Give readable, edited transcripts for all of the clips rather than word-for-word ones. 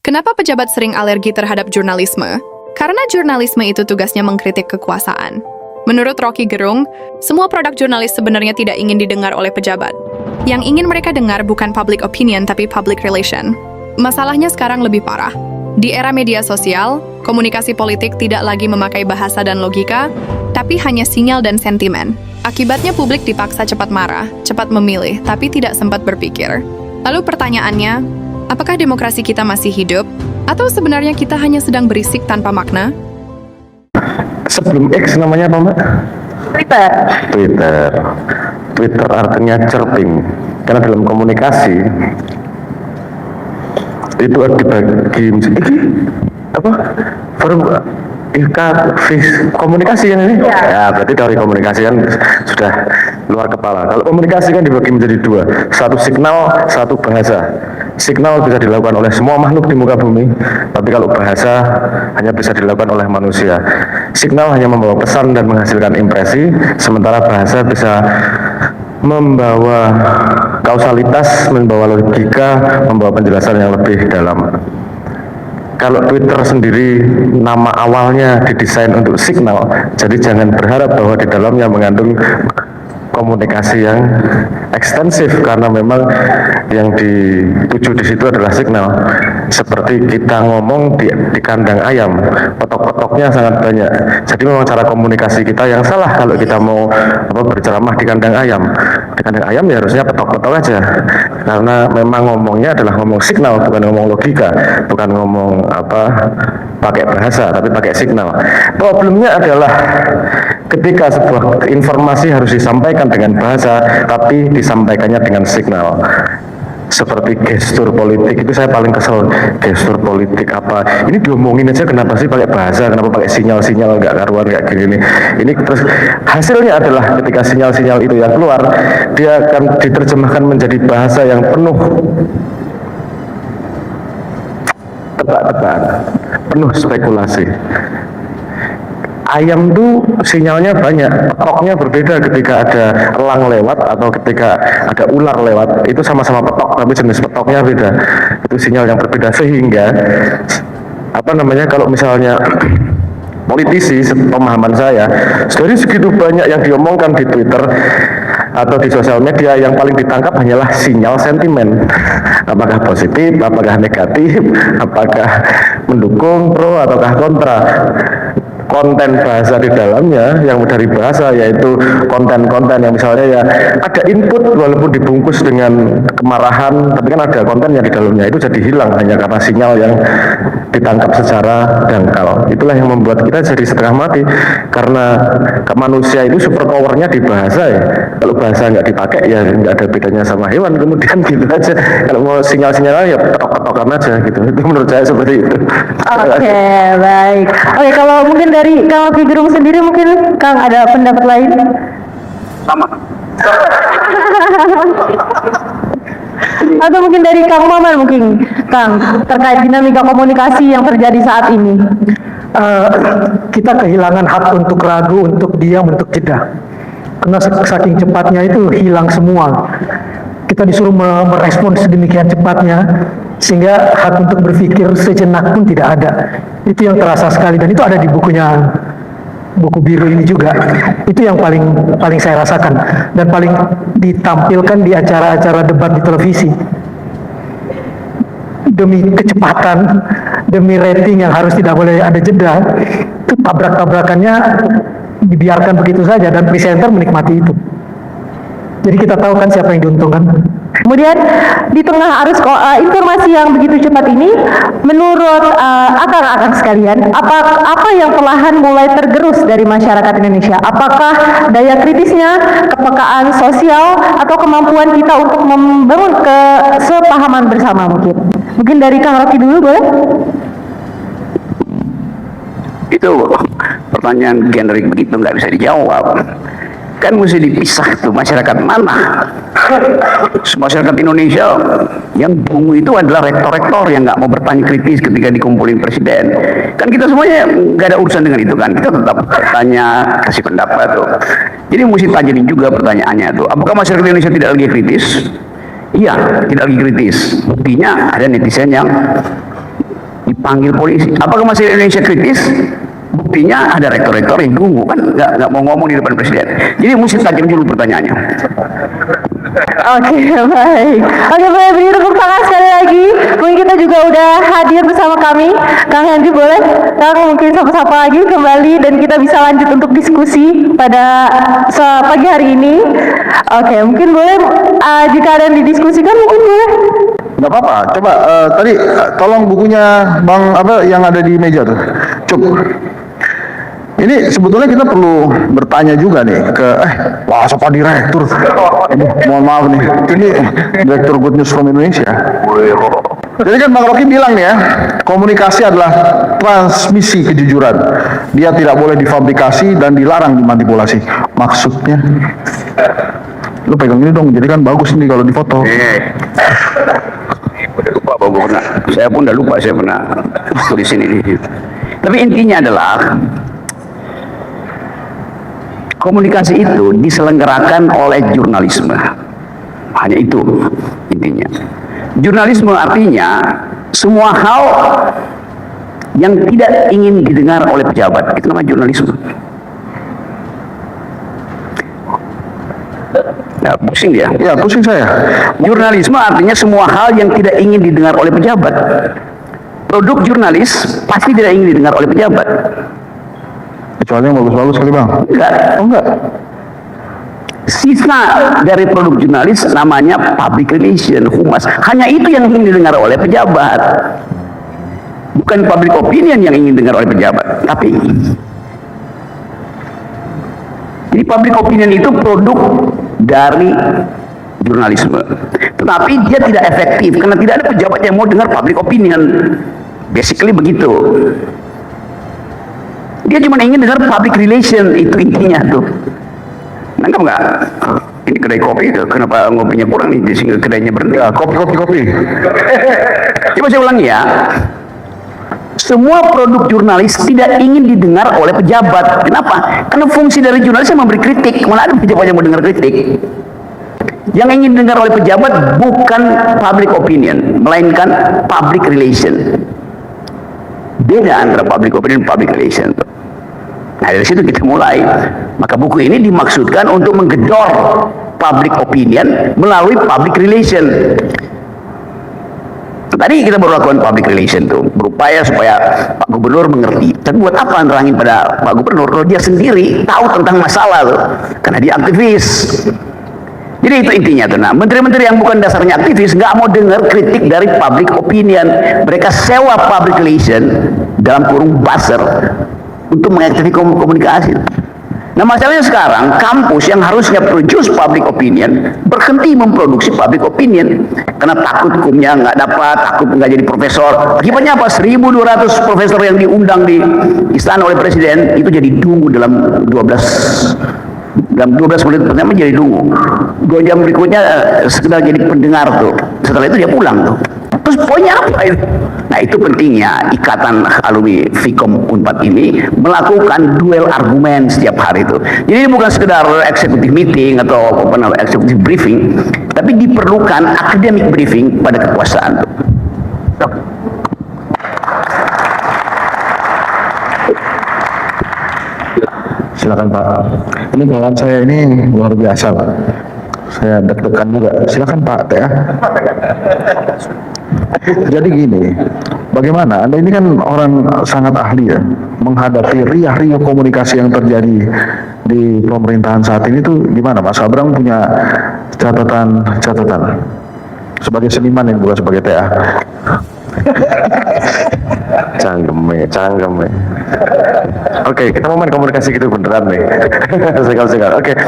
Kenapa pejabat sering alergi terhadap jurnalisme? Karena jurnalisme itu tugasnya mengkritik kekuasaan. Menurut Rocky Gerung, semua produk jurnalis sebenarnya tidak ingin didengar oleh pejabat. Yang ingin mereka dengar bukan public opinion tapi public relation. Masalahnya sekarang lebih parah. Di era media sosial, komunikasi politik tidak lagi memakai bahasa dan logika, tapi hanya sinyal dan sentimen. Akibatnya publik dipaksa cepat marah, cepat memilih, tapi tidak sempat berpikir. Lalu pertanyaannya, apakah demokrasi kita masih hidup? Atau sebenarnya kita hanya sedang berisik tanpa makna? Sebelum X namanya apa, Mbak? Twitter. Twitter artinya chirping. Karena dalam komunikasi itu dibagi apa? Komunikasi kan ini? Ya, berarti dari komunikasi kan sudah luar kepala. Kalau komunikasi kan dibagi menjadi dua, satu signal, satu bahasa. Signal bisa dilakukan oleh semua makhluk di muka bumi, tapi kalau bahasa hanya bisa dilakukan oleh manusia. Signal hanya membawa pesan dan menghasilkan impresi, sementara bahasa bisa membawa kausalitas, membawa logika, membawa penjelasan yang lebih dalam. Kalau Twitter sendiri nama awalnya didesain untuk signal, jadi jangan berharap bahwa di dalamnya mengandung komunikasi yang ekstensif, karena memang yang dituju di situ adalah signal. Seperti kita ngomong di kandang ayam, petok-petoknya sangat banyak. Jadi memang cara komunikasi kita yang salah kalau kita mau berceramah di kandang ayam. Di kandang ayam ya harusnya petok-petok aja, karena memang ngomongnya adalah ngomong signal, bukan ngomong logika, bukan ngomong pakai bahasa, tapi pakai signal. Problemnya adalah ketika sebuah informasi harus disampaikan dengan bahasa, tapi disampaikannya dengan signal. Seperti gestur politik, itu saya paling kesel. Gestur politik apa? Ini diomongin aja, kenapa sih pakai bahasa? Kenapa pakai sinyal-sinyal nggak karuan kayak gini nih? Ini terus hasilnya adalah ketika sinyal-sinyal itu yang keluar, dia akan diterjemahkan menjadi bahasa yang penuh tebak-tebakan, penuh spekulasi. Ayam tuh sinyalnya banyak, petoknya berbeda ketika ada elang lewat atau ketika ada ular lewat. Itu sama-sama petok, tapi jenis petoknya beda. Itu sinyal yang berbeda, sehingga kalau misalnya politisi, pemahaman saya, dari segitu banyak yang diomongkan di Twitter atau di sosial media, yang paling ditangkap hanyalah sinyal sentimen. Apakah positif, apakah negatif, apakah mendukung, pro, ataukah kontra. Konten bahasa di dalamnya yang dari bahasa, yaitu konten-konten yang misalnya ya ada input walaupun dibungkus dengan kemarahan, tapi kan ada konten yang di dalamnya itu jadi hilang hanya karena sinyal yang ditangkap secara dangkal. Itulah yang membuat kita jadi setengah mati, karena manusia itu super powernya di bahasa ya. Kalau bahasa nggak dipakai ya nggak ada bedanya sama hewan, kemudian gitu aja. Kalau mau sinyal-sinyal ya petok-petokan aja gitu. Itu menurut saya seperti itu. Oke, baik. Oke, kalau mungkin dari Kang Rocky Gerung sendiri, mungkin Kang ada pendapat lain? Sama. Atau mungkin dari Kang Maman, mungkin Kang, terkait dinamika komunikasi yang terjadi saat ini. Kita kehilangan hak untuk ragu, untuk diam, untuk jeda. Karena saking cepatnya itu hilang semua. Kita disuruh merespon sedemikian cepatnya, sehingga hak untuk berpikir sejenak pun tidak ada. Itu yang terasa sekali, dan itu ada di buku biru ini juga. Itu yang paling saya rasakan, dan paling ditampilkan di acara-acara debat di televisi. Demi kecepatan, demi rating yang harus tidak boleh ada jeda, itu tabrak-tabrakannya dibiarkan begitu saja, dan presenter menikmati itu. Jadi kita tahu kan siapa yang diuntungkan. Kemudian di tengah arus informasi yang begitu cepat ini, menurut akang sekalian, apa yang perlahan mulai tergerus dari masyarakat Indonesia? Apakah daya kritisnya, kepekaan sosial, atau kemampuan kita untuk membangun kesepahaman bersama mungkin? Mungkin dari Kang Rocky dulu, boleh? Itu pertanyaan generik begitu nggak bisa dijawab. Kan mesti dipisah tuh masyarakat mana. Masyarakat Indonesia yang bungu itu adalah rektor-rektor yang nggak mau bertanya kritis ketika dikumpulin presiden. Kan kita semuanya nggak ada urusan dengan itu kan. Kita tetap bertanya, kasih pendapat tuh. Jadi mesti tajarin juga pertanyaannya tuh. Apakah masyarakat Indonesia tidak lagi kritis? Iya, tidak lagi kritis. Buktinya ada netizen yang dipanggil polisi. Apakah masih Indonesia kritis? Buktinya ada rektor-rektor yang nunggu kan nggak mau ngomong di depan presiden. Jadi mesti tajam dulu pertanyaannya. Oke, baik. Oke, boleh beri tepuk tangan sekali lagi. Mungkin kita juga udah hadir bersama kami. Kang Henry boleh? Kang mungkin sapa-sapa lagi kembali dan kita bisa lanjut untuk diskusi pada pagi hari ini. Oke, mungkin boleh jika ada yang didiskusikan mungkin boleh. Nggak apa-apa. Coba tadi tolong bukunya Bang apa yang ada di meja tuh. Cuk. Ini sebetulnya kita perlu bertanya juga nih ke wah siapa direktur? Mohon maaf nih. Ini direktur Good News from Indonesia. Jadi kan Bang Rocky bilang nih ya, komunikasi adalah transmisi kejujuran. Dia tidak boleh difabrikasi dan dilarang dimanipulasi. Maksudnya lu pegang ini dong, jadi kan bagus nih kalau difoto. Udah lupa bahwa pernah. Saya pun udah lupa saya pernah tulis ini. Tapi intinya adalah komunikasi itu diselenggarakan oleh jurnalisme. Hanya itu intinya. Jurnalisme artinya semua hal yang tidak ingin didengar oleh pejabat. Itu namanya jurnalisme. Ya, pusing dia. Ya, pusing saya. Jurnalisme artinya semua hal yang tidak ingin didengar oleh pejabat. Produk jurnalis pasti tidak ingin didengar oleh pejabat. Kecuali yang bagus-bagus kali Bang. Enggak. Oh enggak. Sisa dari produk jurnalis namanya public relation, humas. Hanya itu yang ingin didengar oleh pejabat. Bukan public opinion yang ingin didengar oleh pejabat, tapi jadi public opinion itu produk dari jurnalisme. Tetapi dia tidak efektif karena tidak ada pejabat yang mau dengar public opinion. Basically begitu. Dia cuma ingin dengar public relation, itu intinya tuh. Nangkap nggak? Ini kedai kopi, kenapa ngopinya kurang nih sehingga kedainya berhenti? Ya, kopi. Coba saya ulangi ya. Semua produk jurnalis tidak ingin didengar oleh pejabat. Kenapa? Karena fungsi dari jurnalis yang memberi kritik. Mana ada pejabat yang mau dengar kritik? Yang ingin didengar oleh pejabat bukan public opinion, melainkan public relation. Beda antara public opinion dan public relation. Nah dari situ kita mulai. Maka buku ini dimaksudkan untuk menggedor public opinion melalui public relation. Tadi kita baru lakukan public relation tuh, berupaya supaya Pak Gubernur mengerti. Tapi buat apa nerangin pada Pak Gubernur kalau dia sendiri tahu tentang masalah tuh, karena dia aktivis. Jadi itu intinya tuh. Nah, menteri-menteri yang bukan dasarnya aktivis nggak mau dengar kritik dari public opinion. Mereka sewa public relation dalam kurung buzzer untuk mengaktifkan komunikasi. Nah masalahnya sekarang kampus yang harusnya produce public opinion berhenti memproduksi public opinion karena takut hukumnya nggak dapat, takut nggak jadi profesor. Akibatnya apa? 1.200 profesor yang diundang di istana oleh presiden itu jadi dungu dalam 12 menit pertama jadi dungu. 2 jam berikutnya sekedar jadi pendengar tuh. Setelah itu dia pulang tuh. Terus poinnya apa itu? Nah itu pentingnya ikatan alumni Vkom Unpad ini melakukan duel argumen setiap hari itu. Jadi ini bukan sekedar executive meeting atau executive briefing, tapi diperlukan academic briefing pada kekuasaan. Silakan Pak. Ini bawahan saya ini luar biasa Pak. Saya deg-degan juga. Silakan Pak Tea. Jadi gini, bagaimana? Anda ini kan orang sangat ahli ya menghadapi riuh komunikasi yang terjadi di pemerintahan saat ini tuh gimana Mas Abrang punya catatan sebagai seniman yang bukan sebagai TA? Canggem. Oke, kita mau main komunikasi gitu beneran nih. Sekal. Oke.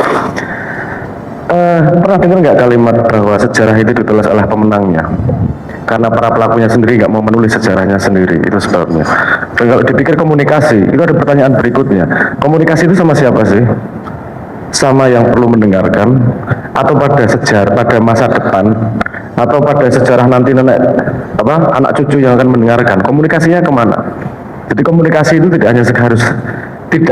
Pernah dengar nggak kalimat bahwa sejarah itu ditulis oleh pemenangnya? Karena para pelakunya sendiri nggak mau menulis sejarahnya sendiri, itu sebabnya. Dan kalau dipikir komunikasi, itu ada pertanyaan berikutnya. Komunikasi itu sama siapa sih? Sama yang perlu mendengarkan, atau pada pada masa depan, atau pada sejarah nanti anak cucu yang akan mendengarkan? Komunikasinya kemana? Jadi komunikasi itu tidak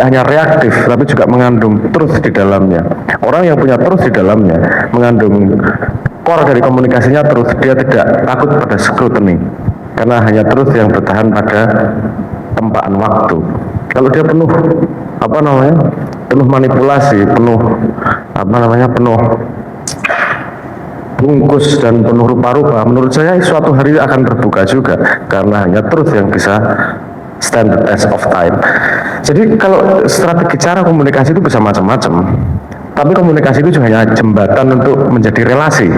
hanya reaktif, tapi juga mengandung truth di dalamnya. Orang yang punya truth di dalamnya, mengandung core dari komunikasinya truth, dia tidak takut pada scrutiny. karena hanya truth yang bertahan pada tempaan waktu. Kalau dia penuh penuh manipulasi, penuh penuh bungkus dan penuh rupa-rupa, menurut saya suatu hari akan terbuka juga, karena hanya truth yang bisa stand the test of time. Jadi kalau strategi cara komunikasi itu bisa macam-macam, tapi komunikasi itu hanya jembatan untuk menjadi relasi.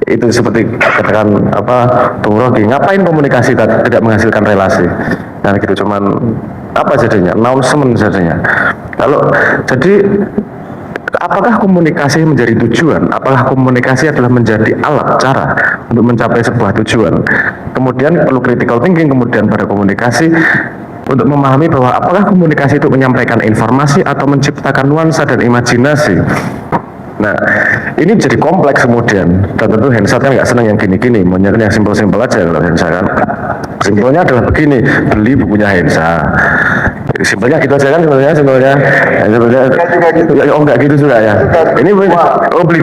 Itu seperti katakan Bung Rocky, ngapain komunikasi tidak menghasilkan relasi? Nah gitu, cuman apa jadinya? Announcement jadinya. Kalau jadi, apakah komunikasi menjadi tujuan? Apakah komunikasi adalah menjadi alat cara untuk mencapai sebuah tujuan? Kemudian perlu critical thinking kemudian pada komunikasi untuk memahami bahwa apakah komunikasi itu menyampaikan informasi atau menciptakan nuansa dan imajinasi. Nah, ini jadi kompleks kemudian, dan tentu Hensa kan nggak senang yang gini-gini, maunya yang simpel-simpel aja kalau Hensa kan. Simpelnya adalah begini, beli bukunya Hensa. Simpelnya gitu aja kan, simpelnya. Oh enggak gitu juga ya. Ini beli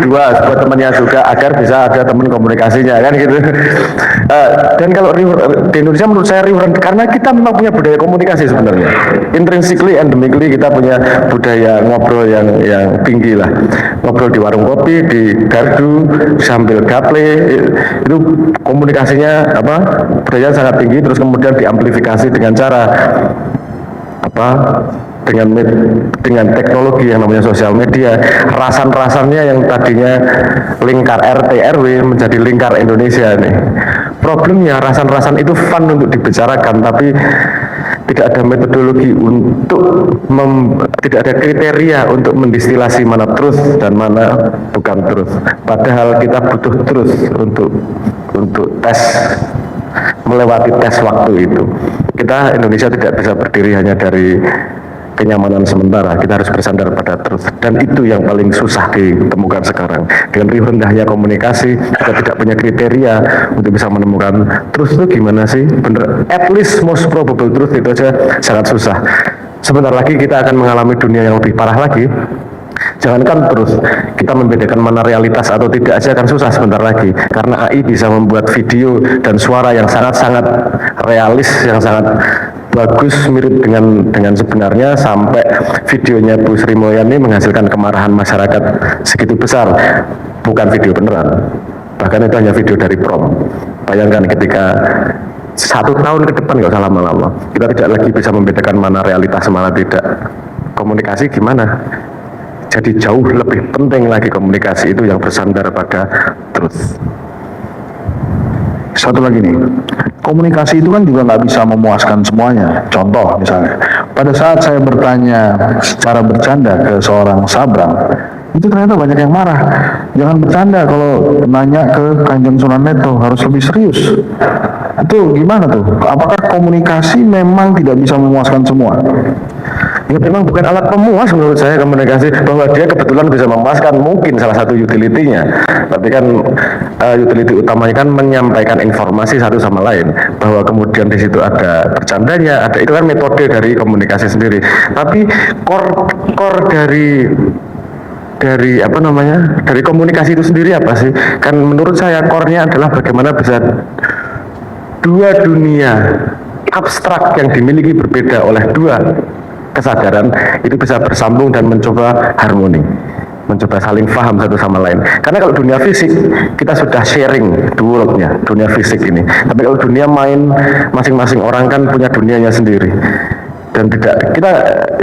2 buat temannya juga agar bisa ada teman komunikasinya kan gitu. Dan kalau di Indonesia menurut saya riuran, karena kita memang punya budaya komunikasi sebenarnya. Intrinsically, endemically kita punya budaya ngobrol yang tinggi lah. Ngobrol di warung kopi, di gardu, sambil gaple, itu komunikasinya budaya sangat tinggi, terus kemudian diamplifikasi dengan cara dengan teknologi yang namanya sosial media. Rasan-rasannya yang tadinya lingkar RT RW menjadi lingkar Indonesia nih. Problemnya rasan-rasan itu fun untuk dibicarakan, tapi tidak ada metodologi untuk tidak ada kriteria untuk mendistilasi mana truth dan mana bukan truth. Padahal kita butuh truth untuk tes, melewati tes waktu itu. Kita Indonesia tidak bisa berdiri hanya dari kenyamanan sementara, kita harus bersandar pada truth, dan itu yang paling susah ditemukan sekarang. Dengan riuh rendahnya komunikasi, kita tidak punya kriteria untuk bisa menemukan truth itu gimana sih, bener, at least most probable truth itu aja sangat susah. Sebentar lagi kita akan mengalami dunia yang lebih parah lagi. Jangankan terus kita membedakan mana realitas atau tidak aja akan susah sebentar lagi, karena AI bisa membuat video dan suara yang sangat-sangat realis, yang sangat bagus, mirip dengan sebenarnya, sampai videonya Bu Sri Mulyani menghasilkan kemarahan masyarakat segitu besar, bukan video beneran, bahkan itu hanya video dari prom. Bayangkan ketika 1 tahun ke depan, nggak usah lama-lama, kita tidak lagi bisa membedakan mana realitas mana tidak. Komunikasi gimana? Jadi jauh lebih penting lagi komunikasi itu yang bersandar pada truth. Satu lagi nih, komunikasi itu kan juga nggak bisa memuaskan semuanya. Contoh misalnya, pada saat saya bertanya secara bercanda ke seorang Sabrang, itu ternyata banyak yang marah. Jangan bercanda kalau nanya ke Kanjeng Sunan Neto, harus lebih serius. Itu gimana tuh? Apakah komunikasi memang tidak bisa memuaskan semua? Ya memang bukan alat pemuas menurut saya komunikasi, bahwa dia kebetulan bisa memuaskan mungkin salah satu utility-nya, tapi kan utility utamanya kan menyampaikan informasi satu sama lain, bahwa kemudian di situ ada bercandanya, ada, itu kan metode dari komunikasi sendiri. Tapi core dari dari komunikasi itu sendiri apa sih? Kan menurut saya core-nya adalah bagaimana bisa 2 dunia abstrak yang dimiliki berbeda oleh 2 kesadaran itu bisa bersambung dan mencoba harmoni, mencoba saling paham satu sama lain. Karena kalau dunia fisik kita sudah sharing the world-nya, dunia fisik ini. Tapi kalau dunia main, masing-masing orang kan punya dunianya sendiri. Dan tidak, kita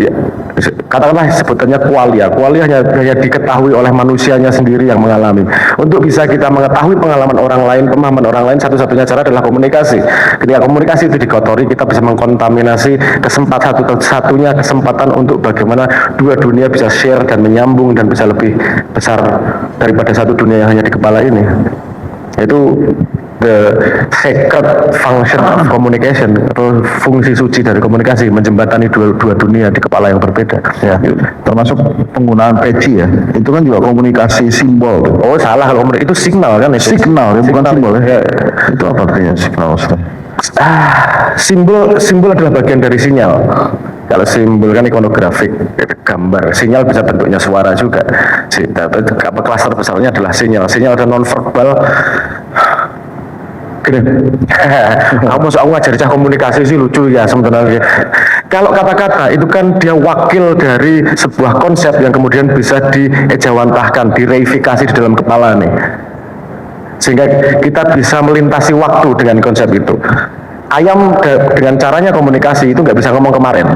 ya, katakanlah sebutannya qualia hanya diketahui oleh manusianya sendiri yang mengalami. Untuk bisa kita mengetahui pengalaman orang lain, pemahaman orang lain, satu-satunya cara adalah komunikasi. Ketika komunikasi itu dikotori, kita bisa mengkontaminasi satu-satunya kesempatan untuk bagaimana 2 dunia bisa share dan menyambung dan bisa lebih besar daripada satu dunia yang hanya di kepala ini. Itu the sacred function of communication, atau fungsi suci dari komunikasi, menjembatani dua dunia di kepala yang berbeda. Ya, termasuk penggunaan peci ya, itu kan juga komunikasi simbol. Oh salah, kalau itu signal kan? Signal, ya, bukan simbol ya. Itu apa artinya signal? Simbol adalah bagian dari sinyal. Kalau simbol kan ikonografik, gambar. Sinyal bisa bentuknya suara juga. Klaster besarnya adalah sinyal. Sinyal dan nonverbal. Gini, aku ngajari cah komunikasi sih lucu ya sebenarnya. Kalau kata-kata itu kan dia wakil dari sebuah konsep yang kemudian bisa diejawantahkan, direifikasi di dalam kepala nih. Sehingga kita bisa melintasi waktu dengan konsep itu. Ayam dengan caranya komunikasi itu nggak bisa ngomong kemarin.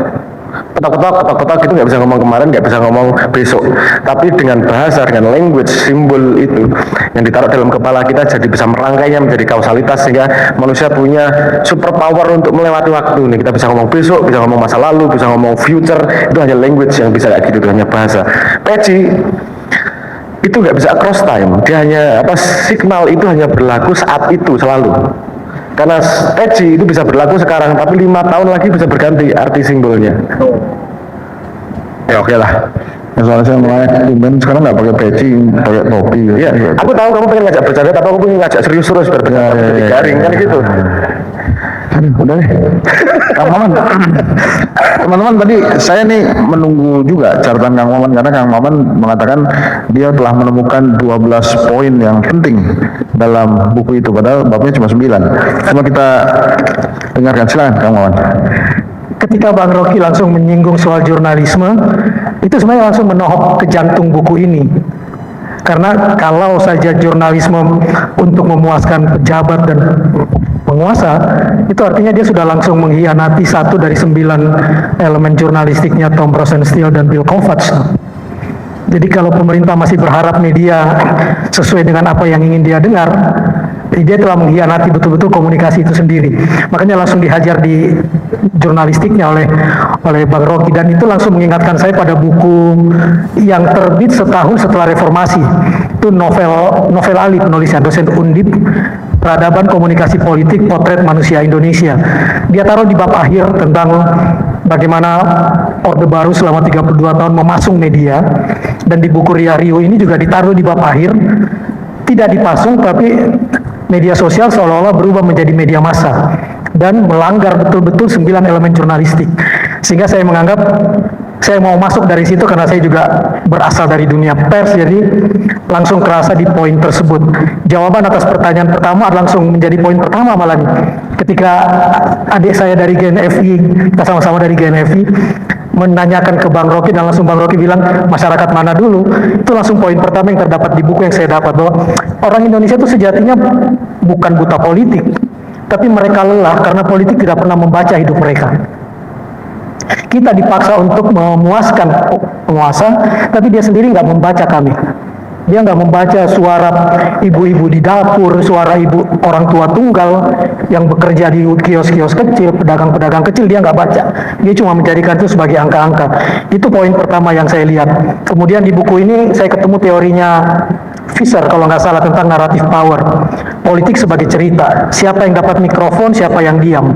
Petok-petok gitu nggak bisa ngomong kemarin, nggak bisa ngomong besok. Tapi dengan bahasa, dengan language, simbol itu yang ditaruh dalam kepala kita jadi bisa merangkainya menjadi kausalitas sehingga manusia punya super power untuk melewati waktu. Nih kita bisa ngomong besok, bisa ngomong masa lalu, bisa ngomong future. Itu hanya language yang bisa kayak gitu, itu hanya bahasa. Peci itu nggak bisa across time. Dia hanya signal itu hanya berlaku saat itu selalu. Karena peci itu bisa berlaku sekarang, tapi 5 tahun lagi bisa berganti arti simbolnya. Ya oke lah. Ya, soalnya saya mulai sekarang nggak pakai peci, pakai topi. Iya, aku tahu kamu pengen ngajak bercanda, tapi aku pengen ngajak serius terus biar jadi garing kan gitu. Aduh, udah deh. Kang Maman, teman-teman tadi saya nih menunggu juga catatan Kang Maman karena Kang Maman mengatakan dia telah menemukan 12 poin yang penting dalam buku itu, padahal babnya cuma 9. Coba kita dengarkan, silakan Kang Maman. Ketika Bang Rocky langsung menyinggung soal jurnalisme, itu sebenarnya langsung menohok ke jantung buku ini. Karena kalau saja jurnalisme untuk memuaskan pejabat dan penguasa, itu artinya dia sudah langsung mengkhianati 1 dari 9 elemen jurnalistiknya Tom Rosenstiel dan Bill Kovacs. Jadi kalau pemerintah masih berharap media sesuai dengan apa yang ingin dia dengar, dia telah mengkhianati betul-betul komunikasi itu sendiri. Makanya langsung dihajar di jurnalistiknya oleh Bang Rocky, dan itu langsung mengingatkan saya pada buku yang terbit setahun setelah reformasi. Itu novel Ali, penulisnya dosen Undip, Peradaban Komunikasi Politik Potret Manusia Indonesia. Dia taruh di bab akhir tentang bagaimana Orde Baru selama 32 tahun memasung media, dan di buku Ria Rio ini juga ditaruh di bab akhir, tidak dipasung tapi media sosial seolah-olah berubah menjadi media massa dan melanggar betul-betul 9 elemen jurnalistik. Sehingga saya menganggap saya mau masuk dari situ karena saya juga berasal dari dunia pers, jadi langsung kerasa di poin tersebut. Jawaban atas pertanyaan pertama langsung menjadi poin pertama malah nih. Ketika adik saya dari GNFI, kita sama-sama dari GNFI, menanyakan ke Bang Rocky dan langsung Bang Rocky bilang masyarakat mana dulu, itu langsung poin pertama yang terdapat di buku yang saya dapat, bahwa orang Indonesia itu sejatinya bukan buta politik, tapi mereka lelah karena politik tidak pernah membaca hidup mereka. Kita dipaksa untuk memuaskan penguasa, tapi dia sendiri nggak membaca kami. Dia nggak membaca suara ibu-ibu di dapur, suara ibu orang tua tunggal yang bekerja di kios-kios kecil, pedagang-pedagang kecil, dia nggak baca. Dia cuma menjadikan itu sebagai angka-angka. Itu poin pertama yang saya lihat. Kemudian di buku ini saya ketemu teorinya Fisher kalau nggak salah tentang naratif power. Politik sebagai cerita. Siapa yang dapat mikrofon, siapa yang diam.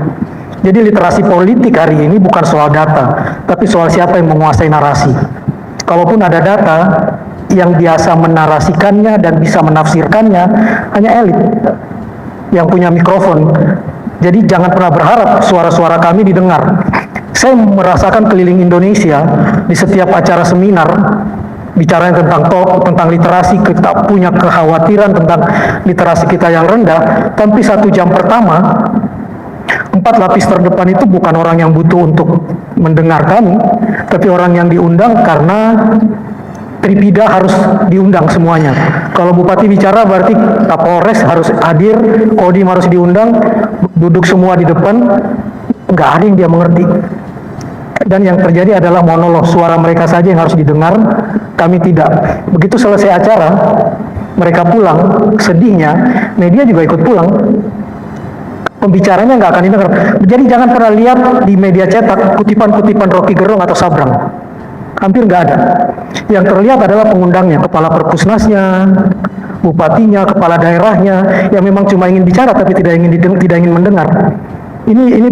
Jadi literasi politik hari ini bukan soal data, tapi soal siapa yang menguasai narasi. Kalaupun ada data, yang biasa menarasikannya dan bisa menafsirkannya hanya elit yang punya mikrofon. Jadi jangan pernah berharap suara-suara kami didengar. Saya merasakan keliling Indonesia di setiap acara seminar, bicara tentang literasi, kita punya kekhawatiran tentang literasi kita yang rendah, tapi 1 jam pertama 4 lapis terdepan itu bukan orang yang butuh untuk mendengar kami, tapi orang yang diundang karena Tripida harus diundang semuanya. Kalau Bupati bicara berarti Kapolres harus hadir, Kodim harus diundang, duduk semua di depan, nggak ada yang dia mengerti. Dan yang terjadi adalah monolog, suara mereka saja yang harus didengar, kami tidak. Begitu selesai acara, mereka pulang, sedihnya, media juga ikut pulang. Pembicaranya nggak akan didengar. Jadi jangan pernah lihat di media cetak kutipan-kutipan Rocky Gerung atau Sabrang. Hampir nggak ada. Yang terlihat adalah pengundangnya, kepala perpusnasnya, bupatinya, kepala daerahnya, yang memang cuma ingin bicara tapi tidak ingin mendengar. Ini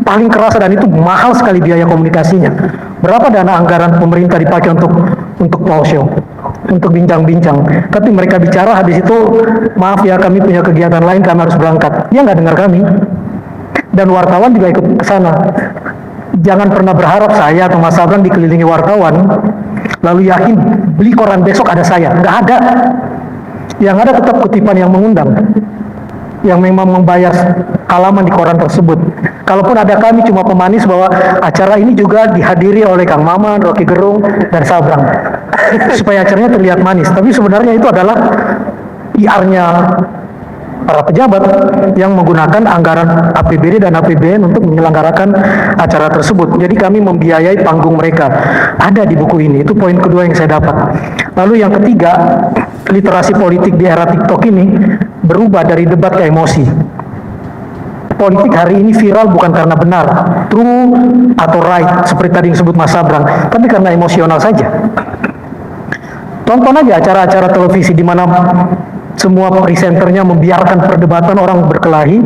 paling kerasa, dan itu mahal sekali biaya komunikasinya. Berapa dana anggaran pemerintah dipakai untuk talk show, untuk bincang-bincang. Tapi mereka bicara, habis itu maaf ya kami punya kegiatan lain, kami harus berangkat. Dia nggak dengar kami. Dan wartawan juga ikut ke sana. Jangan pernah berharap saya atau Mas Sabran dikelilingi wartawan, lalu yakin beli koran besok ada saya. Nggak ada. Yang ada tetap kutipan yang mengundang. yang memang membayar halaman di koran tersebut. Kalaupun ada kami cuma pemanis bahwa acara ini juga dihadiri oleh Kang Maman, Rocky Gerung, dan Sabrang. Supaya acaranya terlihat manis. Tapi sebenarnya itu adalah PR-nya para pejabat yang menggunakan anggaran APBD dan APBN untuk menyelenggarakan acara tersebut. Jadi kami membiayai panggung mereka. Ada di buku ini. Itu poin kedua yang saya dapat. Lalu yang ketiga, literasi politik di era TikTok ini berubah dari debat ke emosi. Politik hari ini viral bukan karena benar, true atau right, seperti tadi yang disebut Mas Sabrang, tapi karena emosional saja. Tonton aja acara-acara televisi di mana semua presenternya membiarkan perdebatan orang berkelahi,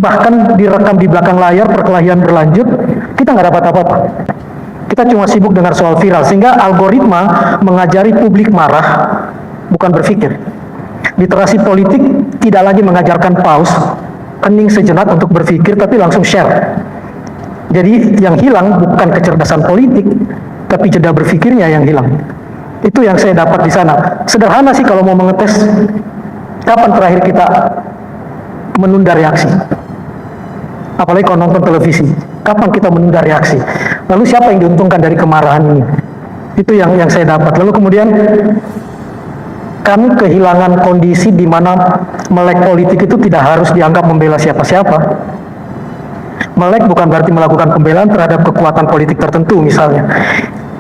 bahkan direkam di belakang layar, perkelahian berlanjut, kita nggak dapat apa-apa. Kita cuma sibuk dengar soal viral, sehingga algoritma mengajari publik marah, bukan berpikir. Literasi politik tidak lagi mengajarkan pause, hening sejenak untuk berpikir, tapi langsung share. Jadi yang hilang bukan kecerdasan politik, tapi jeda berpikirnya yang hilang. Itu yang saya dapat di sana. Sederhana sih kalau mau mengetes, kapan terakhir kita menunda reaksi? Apalagi kalau nonton televisi, kapan kita menunda reaksi? Lalu siapa yang diuntungkan dari kemarahan ini? Itu yang saya dapat. Lalu kemudian kami kehilangan kondisi di mana melek politik itu tidak harus dianggap membela siapa-siapa. Melek bukan berarti melakukan pembelaan terhadap kekuatan politik tertentu misalnya.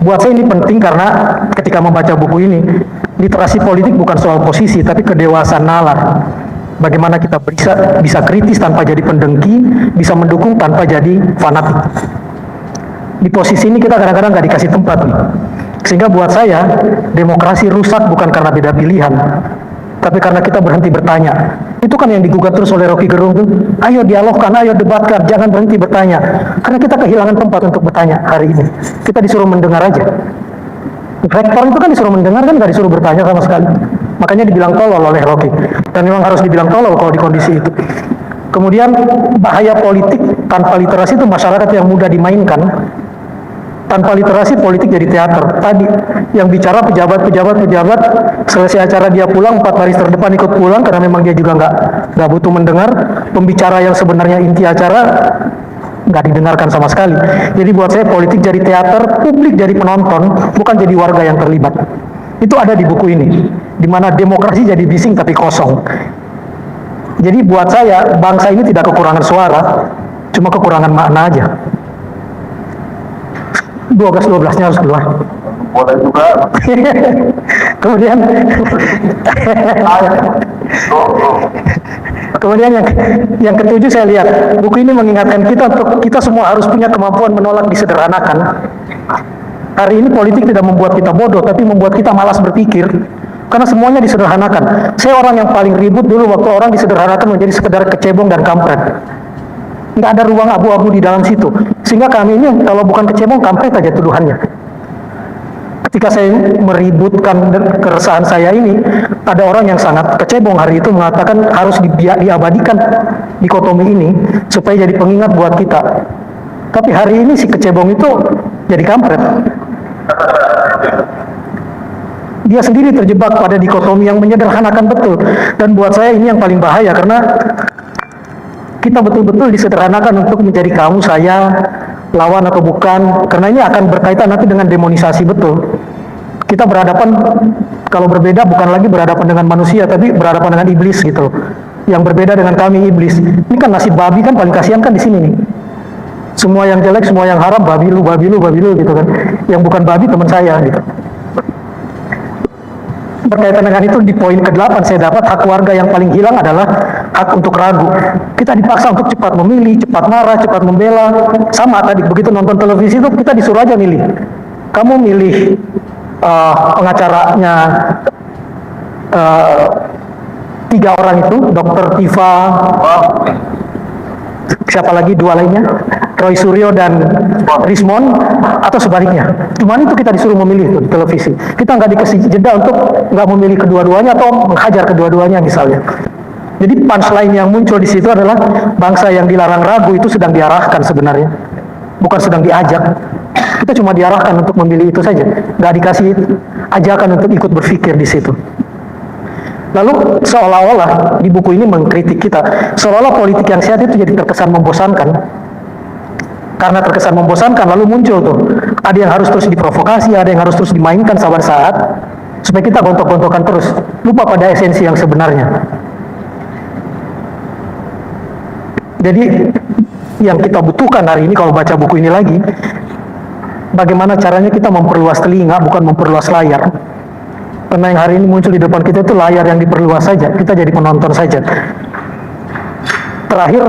Buat saya ini penting karena ketika membaca buku ini, literasi politik bukan soal posisi, tapi kedewasaan nalar. Bagaimana kita bisa kritis tanpa jadi pendengki, bisa mendukung tanpa jadi fanatik. Di posisi ini kita kadang-kadang nggak dikasih tempat nih. Sehingga buat saya, demokrasi rusak bukan karena beda pilihan, tapi karena kita berhenti bertanya. Itu kan yang digugat terus oleh Rocky Gerung tuh. Ayo dialogkan, ayo debatkan, jangan berhenti bertanya. Karena kita kehilangan tempat untuk bertanya hari ini. Kita disuruh mendengar aja. Rektor itu kan disuruh mendengar, kan nggak disuruh bertanya sama sekali. Makanya dibilang tolol oleh Rocky. Dan memang harus dibilang tolol kalau di kondisi itu. Kemudian bahaya politik tanpa literasi itu masyarakat yang mudah dimainkan. Tanpa literasi politik jadi teater. Tadi yang bicara pejabat, selesai acara dia pulang, 4 baris terdepan ikut pulang karena memang dia juga nggak butuh mendengar. Pembicara yang sebenarnya inti acara nggak didengarkan sama sekali. Jadi buat saya politik jadi teater, publik jadi penonton, bukan jadi warga yang terlibat. Itu ada di buku ini, di mana demokrasi jadi bising tapi kosong. Jadi buat saya bangsa ini tidak kekurangan suara, cuma kekurangan makna aja. 12-12-nya harus keluar. Boleh juga. Kemudian yang ketujuh saya lihat, buku ini mengingatkan kita untuk kita semua harus punya kemampuan menolak disederhanakan. Hari ini politik tidak membuat kita bodoh, tapi membuat kita malas berpikir. Karena semuanya disederhanakan. Saya orang yang paling ribut dulu waktu orang disederhanakan menjadi sekedar kecebong dan kampret. Nggak ada ruang abu-abu di dalam situ. Sehingga kami ini kalau bukan kecebong, kampret aja tuduhannya. Ketika saya meributkan keresahan saya ini, ada orang yang sangat kecebong hari itu mengatakan harus diabadikan dikotomi ini supaya jadi pengingat buat kita. Tapi hari ini si kecebong itu jadi kampret. Dia sendiri terjebak pada dikotomi yang menyederhanakan betul. Dan buat saya ini yang paling bahaya karena kita betul-betul disederhanakan untuk menjadi kamu, saya, lawan atau bukan. Karena ini akan berkaitan nanti dengan demonisasi betul. Kita berhadapan, kalau berbeda bukan lagi berhadapan dengan manusia, tapi berhadapan dengan iblis gitu. Yang berbeda dengan kami iblis. Ini kan nasib babi kan paling kasihan kan di sini nih. Semua yang jelek, semua yang haram, babi lu gitu kan. Yang bukan babi teman saya gitu. Berkaitan dengan itu di poin ke-8 saya dapat hak warga yang paling hilang adalah hak untuk ragu. Kita dipaksa untuk cepat memilih, cepat marah, cepat membela. Sama tadi begitu nonton televisi itu kita disuruh aja milih. Kamu milih pengacaranya 3 orang itu, Dr. Tifa, siapa lagi 2 lainnya, Roy Suryo dan Rismon, atau sebaliknya. Cuman itu kita disuruh memilih tuh di televisi. Kita nggak dikasih jeda untuk nggak memilih kedua-duanya atau menghajar kedua-duanya misalnya. Jadi punchline yang muncul di situ adalah bangsa yang dilarang ragu itu sedang diarahkan sebenarnya, bukan sedang diajak. Kita cuma diarahkan untuk memilih itu saja, nggak dikasih ajakan untuk ikut berpikir di situ. Lalu seolah-olah di buku ini mengkritik kita, seolah-olah politik yang sehat itu jadi terkesan membosankan. Karena terkesan membosankan, lalu muncul tuh, ada yang harus terus diprovokasi, ada yang harus terus dimainkan saat-saat, supaya kita gontok-gontokan terus, lupa pada esensi yang sebenarnya. Jadi, yang kita butuhkan hari ini kalau baca buku ini lagi, bagaimana caranya kita memperluas telinga, bukan memperluas layar. Karena yang hari ini muncul di depan kita itu layar yang diperluas saja, kita jadi penonton saja. Terakhir,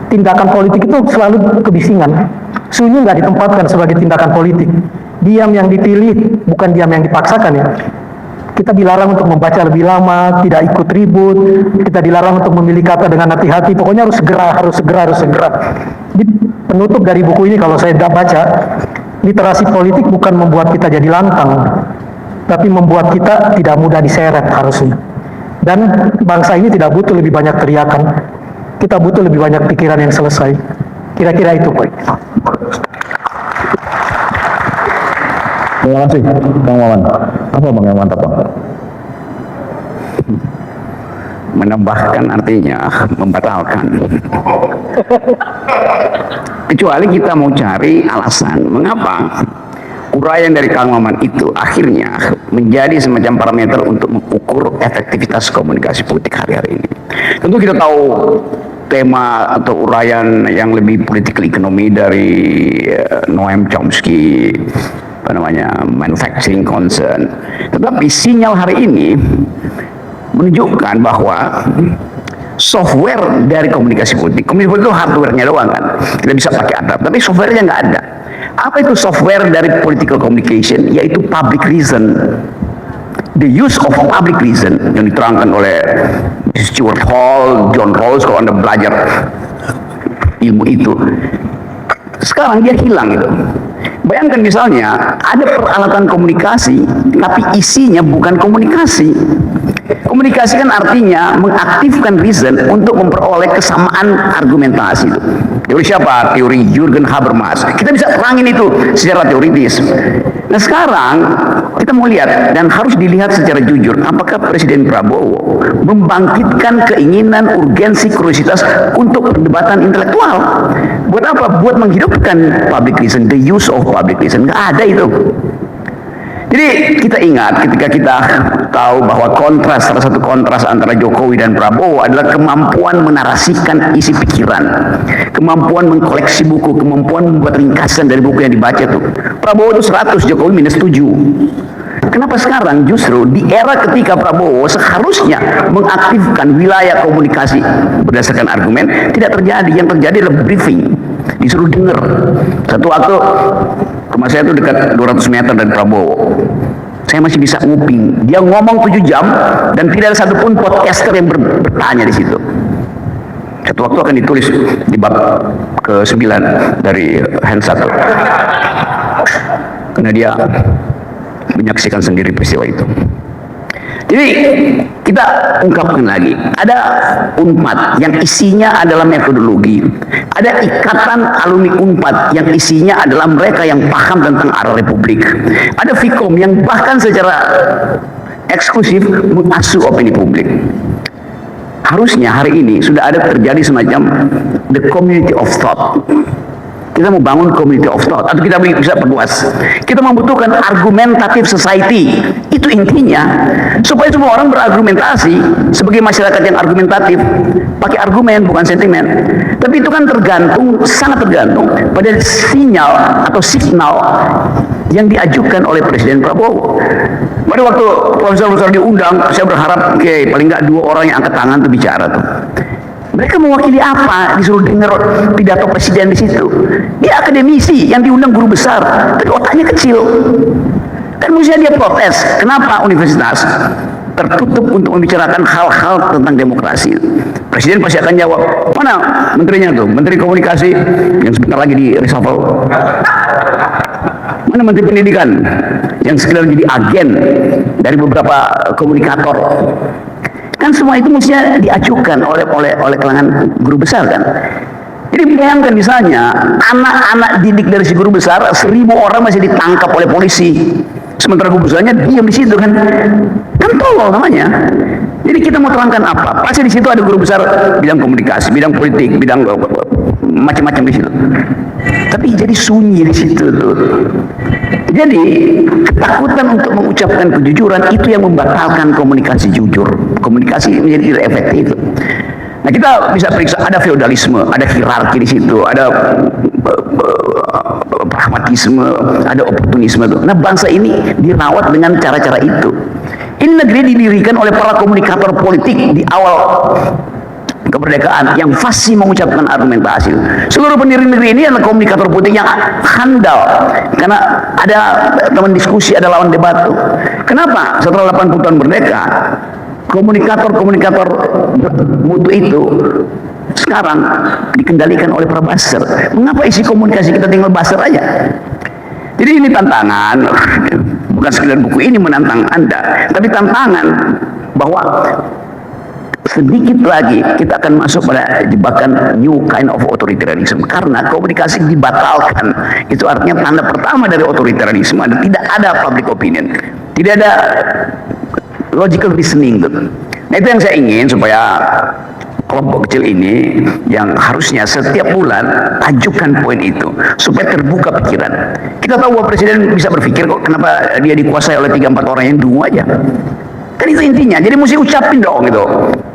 tindakan politik itu selalu kebisingan. Sunyi nggak ditempatkan sebagai tindakan politik. Diam yang dipilih, bukan diam yang dipaksakan ya. Kita dilarang untuk membaca lebih lama, tidak ikut ribut, kita dilarang untuk memilih kata dengan hati-hati, pokoknya harus segera. Di penutup dari buku ini kalau saya baca, literasi politik bukan membuat kita jadi lantang, tapi membuat kita tidak mudah diseret harusnya. Dan bangsa ini tidak butuh lebih banyak teriakan, kita butuh lebih banyak pikiran yang selesai. Kira-kira itu, Pak. Terima kasih, Bang Maman. Apa Bang yang mantap, Bang? Menambahkan artinya membatalkan. Kecuali kita mau cari alasan mengapa uraian dari Kang Maman itu akhirnya menjadi semacam parameter untuk mengukur efektivitas komunikasi politik hari-hari ini. Tentu kita tahu tema atau uraian yang lebih political economy dari Noam Chomsky, manufacturing concern. Tetapi sinyal hari ini menunjukkan bahwa software dari komunikasi politik itu hardware-nya doang kan, kita bisa pakai atap, tapi software-nya nggak ada. Apa itu software dari political communication? Yaitu public reason, the use of public reason yang diterangkan oleh Stuart Hall, John Rawls kalau Anda belajar ilmu itu. Sekarang dia hilang itu. Bayangkan misalnya ada peralatan komunikasi tapi isinya bukan komunikasi. Komunikasi kan artinya mengaktifkan reason untuk memperoleh kesamaan argumentasi itu. Teori siapa? Teori Jürgen Habermas. Kita bisa terangin itu secara teoritis. Nah sekarang kita mau lihat dan harus dilihat secara jujur, apakah Presiden Prabowo membangkitkan keinginan, urgensi, kuriositas untuk perdebatan intelektual? Buat apa? Buat menghidupkan public reason, the use of public reason. Nggak ada itu. Jadi kita ingat ketika kita tahu bahwa salah satu kontras antara Jokowi dan Prabowo adalah kemampuan menarasikan isi pikiran, kemampuan mengkoleksi buku, kemampuan membuat ringkasan dari buku yang dibaca tuh. Prabowo itu 100, Jokowi minus 7. Kenapa sekarang justru di era ketika Prabowo seharusnya mengaktifkan wilayah komunikasi berdasarkan argumen tidak terjadi? Yang terjadi adalah briefing, disuruh dengar. Satu waktu rumah saya itu dekat 200 meter dari Prabowo, saya masih bisa nguping. Dia ngomong 7 jam dan tidak ada satupun podcaster yang bertanya di situ. Satu waktu akan ditulis di bab ke-9 dari Hansat, karena dia menyaksikan sendiri peristiwa itu. Jadi kita ungkapkan lagi, ada UNPAD yang isinya adalah metodologi, ada ikatan alumni UNPAD yang isinya adalah mereka yang paham tentang arah republik, ada Fikom yang bahkan secara eksklusif mengasuh opini publik. Harusnya hari ini sudah ada terjadi semacam the community of thought. Kita mau bangun community of thought, atau kita bisa perluas. Kita membutuhkan argumentative society. Itu intinya, supaya semua orang berargumentasi sebagai masyarakat yang argumentatif, pakai argumen bukan sentimen. Tapi itu kan sangat tergantung pada sinyal atau signal yang diajukan oleh Presiden Prabowo. Pada waktu profesor-profesor diundang, saya berharap paling nggak 2 orang yang angkat tangan tuh bicara tuh. Mereka mewakili apa? Disuruh dengar pidato presiden di situ. Dia akademisi yang diundang guru besar, tapi otaknya kecil. Kan mestinya dia protes. Kenapa universitas tertutup untuk membicarakan hal-hal tentang demokrasi? Presiden pasti akan jawab. Mana menterinya tuh? Menteri komunikasi yang sebentar lagi di reshuffle. Mana menteri pendidikan yang sekedar jadi agen dari beberapa komunikator? Kan semua itu mestinya diajukan oleh kalangan guru besar kan. Jadi bayangkan misalnya anak-anak didik dari si guru besar 1000 orang masih ditangkap oleh polisi Sementara guru besarnya diam di situ kan tolol namanya. Jadi kita mau terangkan apa? Pasti di situ ada guru besar bidang komunikasi, bidang politik, bidang macam-macam di situ. Tapi jadi sunyi di situ tuh. Jadi ketakutan untuk mengucapkan kejujuran itu yang membatalkan komunikasi jujur. Komunikasi menjadi tidak efektif. Nah, kita bisa periksa ada feodalisme, ada hierarki di situ, ada pragmatisme, ada oportunisme. Nah, bangsa ini dirawat dengan cara-cara itu. Ini negeri didirikan oleh para komunikator politik di awal kemerdekaan yang fasih mengucapkan argumentasi. Seluruh pendiri negeri ini adalah komunikator politik yang handal karena ada teman diskusi, ada lawan debat tuh. Kenapa setelah 80 tahun merdeka komunikator mutu itu sekarang dikendalikan oleh para buzzer? Mengapa isi komunikasi kita tinggal buzzer aja? Jadi ini tantangan, bukan sekedar buku ini menantang Anda, tapi tantangan bahwa sedikit lagi kita akan masuk pada jebakan new kind of authoritarianism karena komunikasi dibatalkan. Itu artinya tanda pertama dari authoritarianism ada tidak ada public opinion, tidak ada logical reasoning. Nah, itu yang saya ingin supaya kelompok kecil ini yang harusnya setiap bulan ajukan poin itu supaya terbuka pikiran. Kita tahu bahwa presiden bisa berpikir kok, kenapa dia dikuasai oleh 3-4 orang yang dungu aja. Kan itu intinya. Jadi mesti ucapin dong gitu.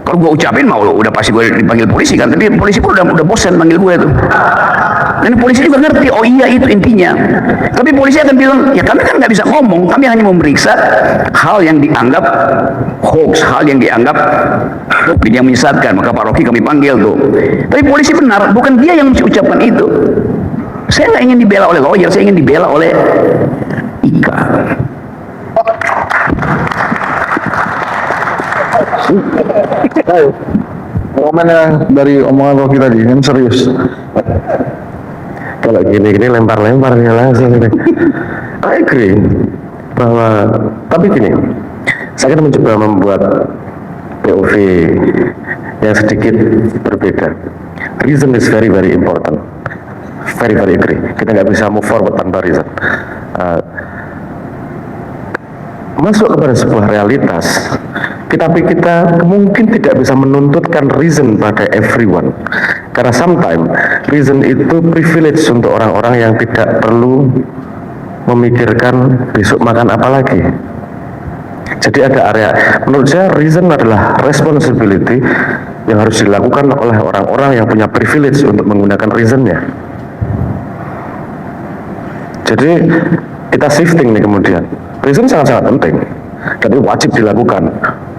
Kalau gue ucapin mau udah pasti gue dipanggil polisi kan. Tapi polisi pun udah bosan manggil gue tuh. Dan polisi juga ngerti, oh iya itu intinya. Tapi polisi akan bilang, ya kami kan nggak bisa ngomong, kami hanya memeriksa hal yang dianggap hoax, hal yang dianggap opini yang menyesatkan. Maka Pak Rocky kami panggil tuh. Tapi polisi benar, bukan dia yang mesti ucapkan itu. Saya nggak ingin dibela oleh lawyer, saya ingin dibela oleh Ika. Komennya dari omongan Rocky tadi kan serius. Kalau gini-gini lempar-lemparnya langsung ini. I agree bahwa, tapi gini, saya akan mencoba membuat POV yang sedikit berbeda. Reason is very very important, very very agree. Kita nggak bisa move forward tanpa reason. Masuk kepada sebuah realitas, tapi kita mungkin tidak bisa menuntutkan reason pada everyone, karena sometimes reason itu privilege untuk orang-orang yang tidak perlu memikirkan besok makan apa lagi. Jadi ada area, menurut saya reason adalah responsibility yang harus dilakukan oleh orang-orang yang punya privilege untuk menggunakan reasonnya. Jadi kita shifting nih kemudian. Reason sangat-sangat penting, tapi wajib dilakukan.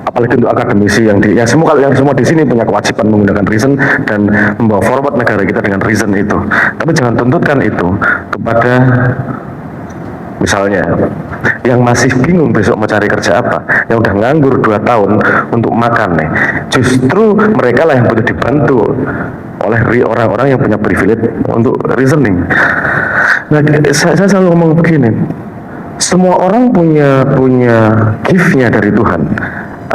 Apalagi untuk akademisi yang semua di sini punya kewajiban menggunakan reason dan membawa forward negara kita dengan reason itu. Tapi jangan tuntutkan itu kepada misalnya yang masih bingung besok mau cari kerja apa, yang udah nganggur 2 tahun untuk makan nih. Justru mereka lah yang butuh dibantu oleh orang-orang yang punya privilege untuk reasoning. Nah, saya selalu ngomong begini. Semua orang punya gift-nya dari Tuhan.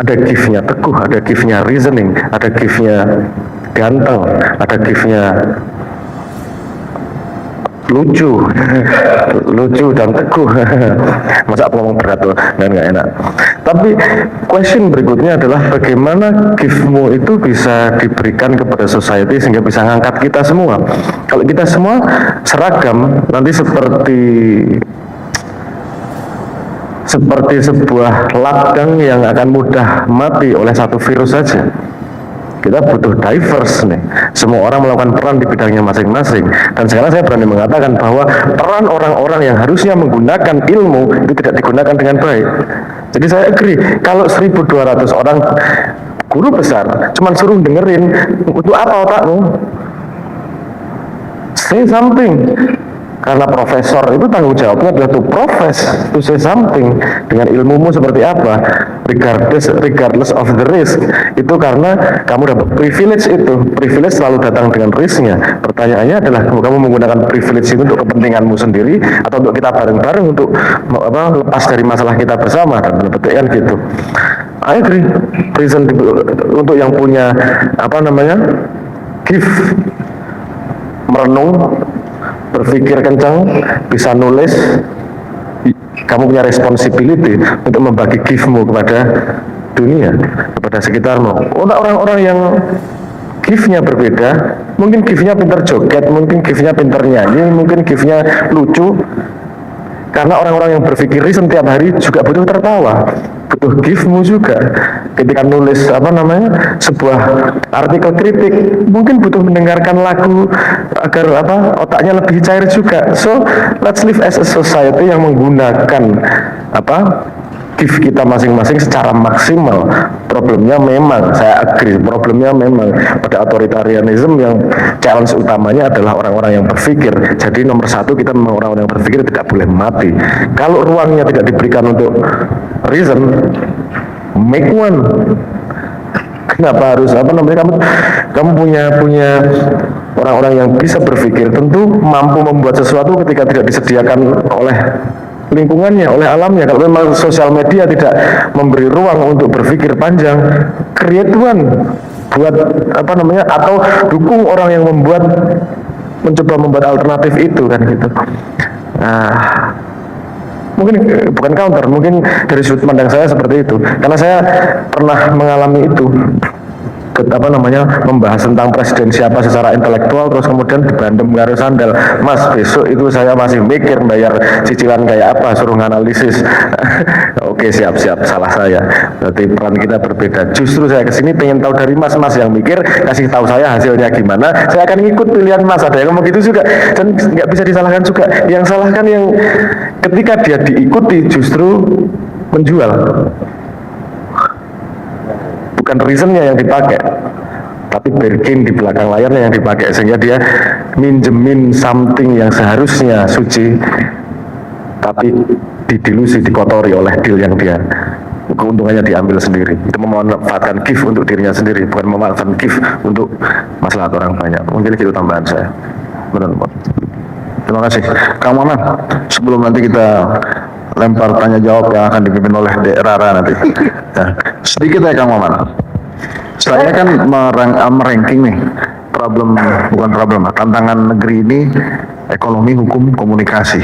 Ada gift-nya teguh, ada gift-nya reasoning, ada gift-nya ganteng, ada gift-nya lucu dan teguh. Masa aku ngomong berat tuh, nggak enak. Tapi question berikutnya adalah bagaimana gift-mu itu bisa diberikan kepada society sehingga bisa ngangkat kita semua. Kalau kita semua seragam, nanti seperti sebuah ladang yang akan mudah mati oleh satu virus saja. Kita butuh diverse nih. Semua orang melakukan peran di bidangnya masing-masing. Dan sekarang saya berani mengatakan bahwa peran orang-orang yang harusnya menggunakan ilmu itu tidak digunakan dengan baik. Jadi saya agree, kalau 1.200 orang guru besar cuman suruh dengerin, untuk apa otakmu? Say something. Karena profesor itu tanggung jawabnya adalah to say something dengan ilmumu seperti apa, regardless of the risk. Itu karena kamu dapat privilege itu. Privilege selalu datang dengan risknya. Pertanyaannya adalah kamu menggunakan privilege itu untuk kepentinganmu sendiri atau untuk kita bareng-bareng untuk lepas dari masalah kita bersama, dan kan gitu. I agree. Reason untuk yang punya gift merenung, berpikir kencang, bisa nulis, kamu punya responsibility untuk membagi giftmu kepada dunia, kepada sekitarmu. Orang-orang yang gift-nya berbeda, mungkin gift-nya pintar joget, mungkin gift-nya pintar nyanyi, mungkin gift-nya lucu. Karena orang-orang yang berpikir reason tiap hari juga butuh tertawa, butuh giftmu juga. Ketika nulis sebuah artikel kritik, mungkin butuh mendengarkan lagu agar otaknya lebih cair juga. So let's live as a society yang menggunakan gift kita masing-masing secara maksimal. Problemnya memang, saya agree, problemnya memang pada authoritarianism yang challenge utamanya adalah orang-orang yang berpikir. Jadi nomor satu, kita memang orang-orang yang berpikir tidak boleh mati. Kalau ruangnya tidak diberikan untuk reason, make one. Kenapa harus kamu punya orang-orang yang bisa berpikir, tentu mampu membuat sesuatu ketika tidak disediakan oleh lingkungannya, oleh alamnya. Kalau memang sosial media tidak memberi ruang untuk berpikir panjang, create one, buat atau dukung orang yang mencoba membuat alternatif itu kan gitu. Mungkin bukan counter, mungkin dari sudut pandang saya seperti itu, karena saya pernah mengalami itu. Membahas tentang presiden siapa secara intelektual, terus kemudian dibandem karo sandal. Mas, besok itu saya masih mikir bayar cicilan kayak apa, suruh nganalisis. Oke, siap, salah saya. Berarti peran kita berbeda. Justru saya kesini pengen tahu dari mas yang mikir, kasih tahu saya hasilnya gimana, saya akan ikut pilihan mas. Ada yang ngomong gitu juga, dan nggak bisa disalahkan juga. Yang salahkan yang ketika dia diikuti justru menjual. Bukan reasonnya yang dipakai, tapi bargain di belakang layarnya yang dipakai, sehingga dia minjemin something yang seharusnya suci, tapi didilusi, dikotori oleh deal yang dia keuntungannya diambil sendiri. Itu memanfaatkan gift untuk dirinya sendiri, bukan memanfaatkan gift untuk maslahat orang banyak. Mungkin itu tambahan saya. Benar. Terima kasih Kang Maman. Sebelum nanti kita lempar tanya jawab yang akan dipimpin oleh Dek Rara nanti. Ya, sedikit ya Kang Maman. Saya kan meranking nih tantangan negeri ini ekonomi, hukum, komunikasi.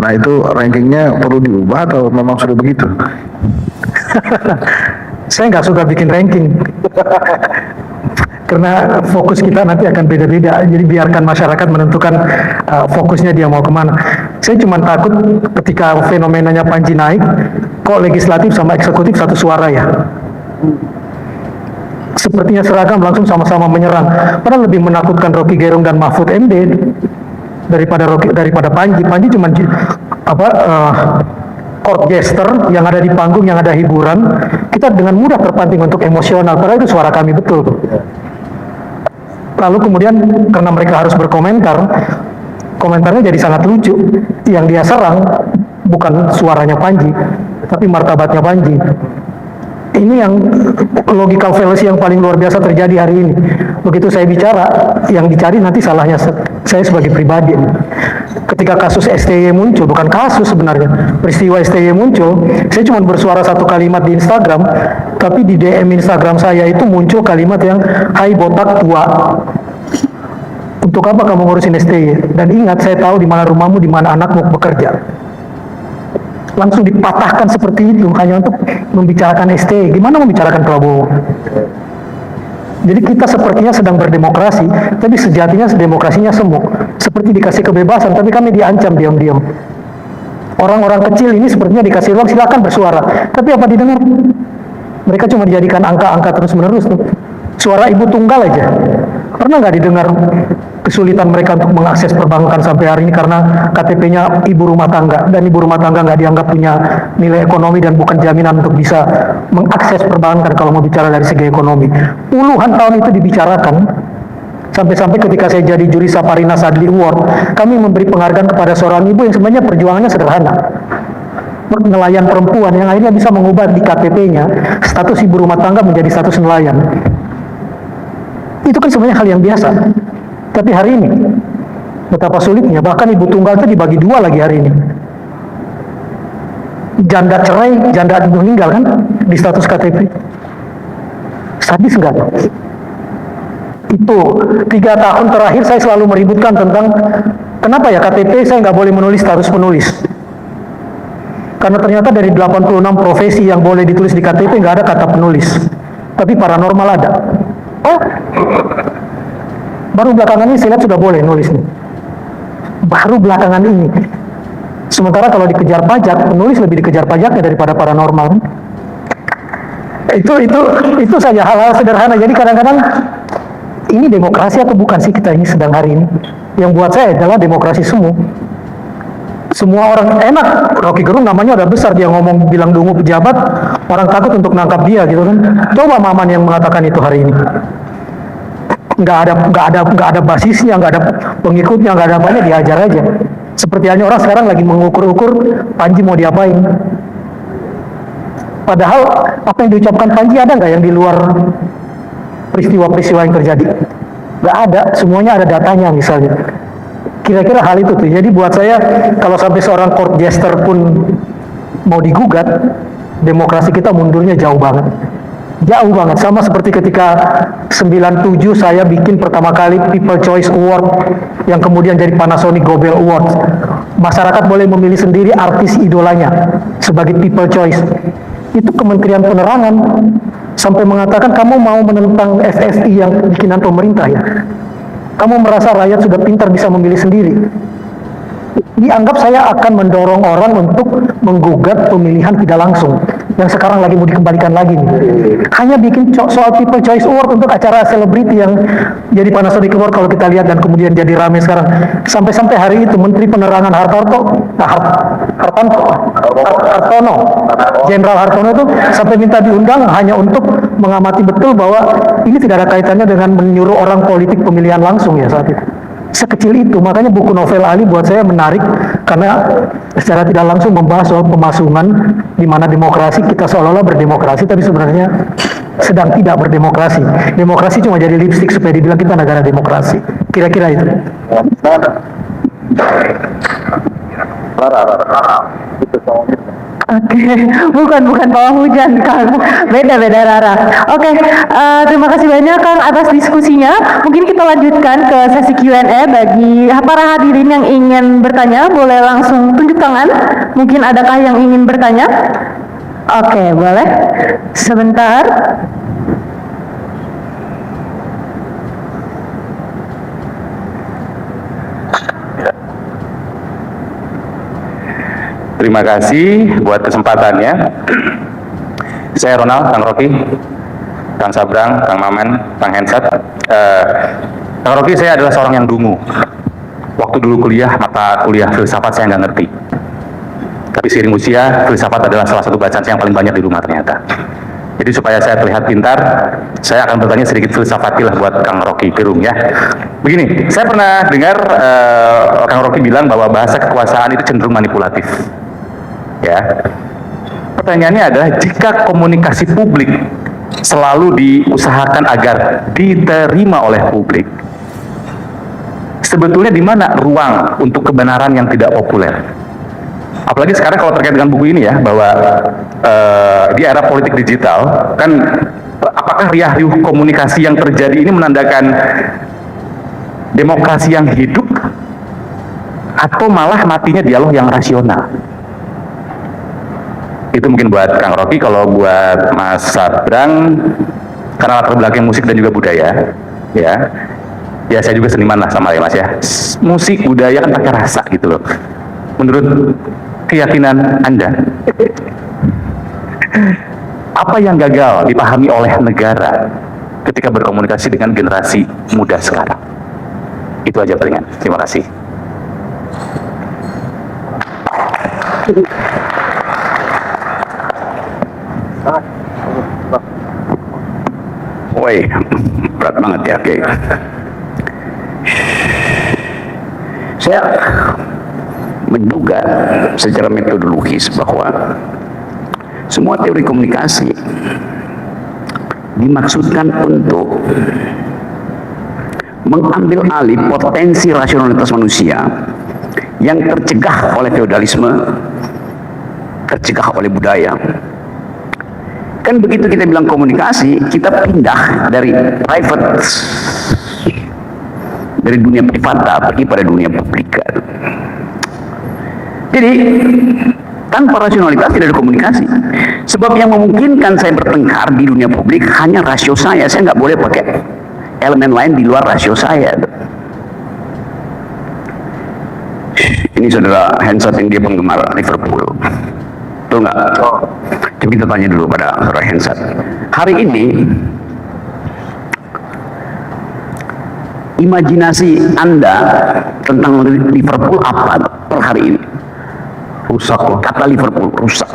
Nah itu rankingnya perlu diubah atau memang sudah begitu? Saya nggak suka bikin ranking. Karena fokus kita nanti akan beda-beda, jadi biarkan masyarakat menentukan fokusnya dia mau kemana. Saya cuma takut ketika fenomenanya Panji naik, kok legislatif sama eksekutif satu suara ya. Sepertinya seragam langsung sama-sama menyerang. Padahal lebih menakutkan Rocky Gerung dan Mahfud MD daripada Panji. Panji cuma court jester yang ada di panggung, yang ada hiburan. Kita dengan mudah terpancing untuk emosional, padahal itu suara kami betul. Lalu kemudian karena mereka harus berkomentar, komentarnya jadi sangat lucu. Yang dia serang bukan suaranya Panji, tapi martabatnya Panji. Ini yang logical fallacy yang paling luar biasa terjadi hari ini. Begitu saya bicara, yang dicari nanti salahnya saya sebagai pribadi. Ketika kasus STY muncul, bukan kasus sebenarnya, peristiwa STY muncul, saya cuma bersuara satu kalimat di Instagram, tapi di DM Instagram saya itu muncul kalimat yang, "Hai botak tua, untuk apa kamu ngurusin STY? Dan ingat, saya tahu di mana rumahmu, di mana anakmu bekerja." Langsung dipatahkan seperti itu hanya untuk membicarakan STY. Gimana membicarakan Prabowo? Jadi kita sepertinya sedang berdemokrasi, tapi sejatinya demokrasinya semu. Seperti dikasih kebebasan, tapi kami diancam diam-diam. Orang-orang kecil ini sepertinya dikasih ruang, silakan bersuara. Tapi apa didengar? Mereka cuma dijadikan angka-angka terus-menerus. Suara ibu tunggal aja. Pernah nggak didengar kesulitan mereka untuk mengakses perbankan sampai hari ini karena KTP-nya ibu rumah tangga, dan ibu rumah tangga nggak dianggap punya nilai ekonomi dan bukan jaminan untuk bisa mengakses perbankan kalau mau bicara dari segi ekonomi. Puluhan tahun itu dibicarakan, sampai-sampai ketika saya jadi juri Saparina Sadli Award, kami memberi penghargaan kepada seorang ibu yang sebenarnya perjuangannya sederhana. Nelayan perempuan yang akhirnya bisa mengubah di KTP-nya status ibu rumah tangga menjadi status nelayan. Itu kan sebenarnya hal yang biasa. Tapi hari ini, betapa sulitnya, bahkan ibu tunggal itu dibagi dua lagi hari ini. Janda cerai, janda meninggal kan, di status KTP. Sadis enggak? Itu 3 tahun terakhir saya selalu meributkan tentang, kenapa ya KTP saya nggak boleh menulis status penulis. Karena ternyata dari 86 profesi yang boleh ditulis di KTP nggak ada kata penulis. Tapi paranormal ada. Oh, baru belakangan ini saya lihat sudah boleh nulis nih. Baru belakangan ini. Sementara kalau dikejar pajak, penulis lebih dikejar pajaknya daripada paranormal. Itu saja hal-hal sederhana. Jadi kadang-kadang ini demokrasi atau bukan sih kita ini sedang hari ini? Yang buat saya adalah demokrasi semu. Semua orang enak. Rocky Gerung namanya udah besar, dia ngomong bilang dungu pejabat, orang takut untuk nangkap dia gitu kan. Coba Maman yang mengatakan itu hari ini. Nggak ada basisnya, nggak ada pengikutnya, nggak ada apanya, diajar aja. Seperti hanya orang sekarang lagi mengukur-ukur Panji mau diapain. Padahal apa yang diucapkan Panji ada nggak yang di luar peristiwa-peristiwa yang terjadi? Nggak ada, semuanya ada datanya misalnya. Kira-kira hal itu tuh. Jadi buat saya kalau sampai seorang court jester pun mau digugat, demokrasi kita mundurnya jauh banget. Jauh banget, sama seperti ketika 97 saya bikin pertama kali People Choice Award yang kemudian jadi Panasonic Gobel Award. Masyarakat boleh memilih sendiri artis idolanya sebagai People Choice. Itu Kementerian Penerangan sampai mengatakan kamu mau menentang FFI yang bikinan pemerintah ya. Kamu merasa rakyat sudah pintar bisa memilih sendiri. Dianggap saya akan mendorong orang untuk menggugat pemilihan tidak langsung yang sekarang lagi mau dikembalikan lagi nih. Hanya bikin soal People Choice Award untuk acara selebriti yang jadi Panasonic Award kalau kita lihat dan kemudian jadi rame sekarang. Sampai-sampai hari itu Menteri Penerangan Hartono, Jenderal Hartono itu sampai minta diundang hanya untuk mengamati betul bahwa ini tidak ada kaitannya dengan menyuruh orang politik pemilihan langsung ya saat itu. Sekecil itu, makanya buku novel Ali buat saya menarik karena secara tidak langsung membahas soal pemasungan di mana demokrasi kita seolah-olah berdemokrasi tapi sebenarnya sedang tidak berdemokrasi. Demokrasi cuma jadi lipstik supaya dibilang kita negara demokrasi. Kira-kira itu. Oke, bukan pawang hujan, Kang. Beda Rara. Oke, terima kasih banyak Kang atas diskusinya. Mungkin kita lanjutkan ke sesi Q&A bagi para hadirin yang ingin bertanya, boleh langsung tunjuk tangan. Mungkin adakah yang ingin bertanya? Oke, boleh. Sebentar. Terima kasih buat kesempatannya. Saya Ronald, Kang Rocky, Kang Sabrang, Kang Maman, Kang Hensat. Kang Rocky, saya adalah seorang yang dungu. Waktu dulu kuliah, mata kuliah filsafat saya nggak ngerti. Tapi seiring usia, filsafat adalah salah satu bacaan saya yang paling banyak di rumah ternyata. Jadi supaya saya terlihat pintar, saya akan bertanya sedikit filsafatilah buat Kang Rocky Gerung ya. Begini, saya pernah dengar Kang Rocky bilang bahwa bahasa kekuasaan itu cenderung manipulatif. Ya, pertanyaannya adalah jika komunikasi publik selalu diusahakan agar diterima oleh publik, sebetulnya di mana ruang untuk kebenaran yang tidak populer? Apalagi sekarang kalau terkait dengan buku ini ya, bahwa di era politik digital, kan apakah riuh komunikasi yang terjadi ini menandakan demokrasi yang hidup atau malah matinya dialog yang rasional? Itu mungkin buat Kang Rocky. Kalau buat Mas Sabrang, karena latar belakang musik dan juga budaya, ya saya juga seniman lah sama ya Mas ya. Musik budaya kan pakai rasa gitu loh. Menurut keyakinan Anda, apa yang gagal dipahami oleh negara ketika berkomunikasi dengan generasi muda sekarang? Itu aja palingan. Terima kasih. Woi, berat banget ya, oke. Saya menduga secara metodologis bahwa semua teori komunikasi dimaksudkan untuk mengambil alih potensi rasionalitas manusia yang tercegah oleh feodalisme, tercegah oleh budaya. Kan begitu kita bilang komunikasi, kita pindah dari private, dari dunia privata pergi pada dunia publik. Jadi Tanpa rasionalitas tidak ada komunikasi. Sebab yang memungkinkan saya bertengkar di dunia publik hanya rasio saya. Saya nggak boleh pakai elemen lain di luar rasio saya. Ini saudara Hensat yang dia penggemar Liverpool. Betul nggak? Coba kita tanya dulu pada saudara Hensat. Hari ini imajinasi Anda tentang Liverpool apa per hari ini? Rusak loh. Kata Liverpool rusak.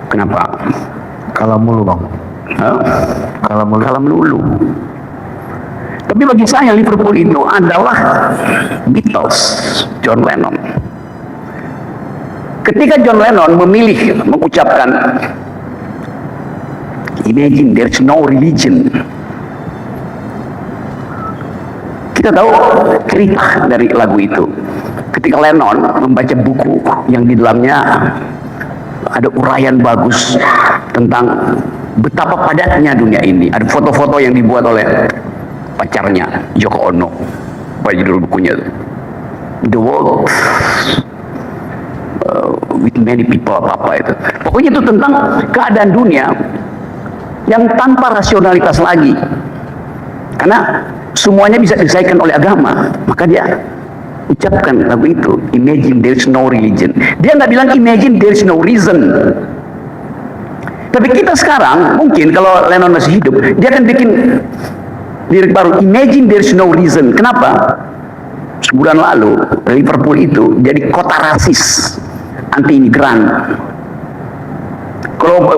Kenapa? Kalah mulu bang. Hah? Kalah mulu. Kalah melulu. Tapi bagi saya Liverpool itu adalah Beatles, John Lennon. Ketika John Lennon memilih mengucapkan "Imagine there's no religion", kita tahu cerita dari lagu itu. Ketika Lennon membaca buku yang di dalamnya ada uraian bagus tentang betapa padatnya dunia ini. Ada foto-foto yang dibuat oleh pacarnya Yoko Ono. Apa judul bukunya? The World with Many People, apa itu. Pokoknya itu tentang keadaan dunia yang tanpa rasionalitas lagi. Karena semuanya bisa diselesaikan oleh agama, maka dia ucapkan lagu itu, "Imagine there's no religion". Dia nggak bilang "Imagine there's no reason". Tapi kita sekarang mungkin kalau Lennon masih hidup, dia akan bikin lirik baru, "Imagine there's no reason". Kenapa? Sebulan lalu Liverpool itu jadi kota rasis, anti imigran. Kalau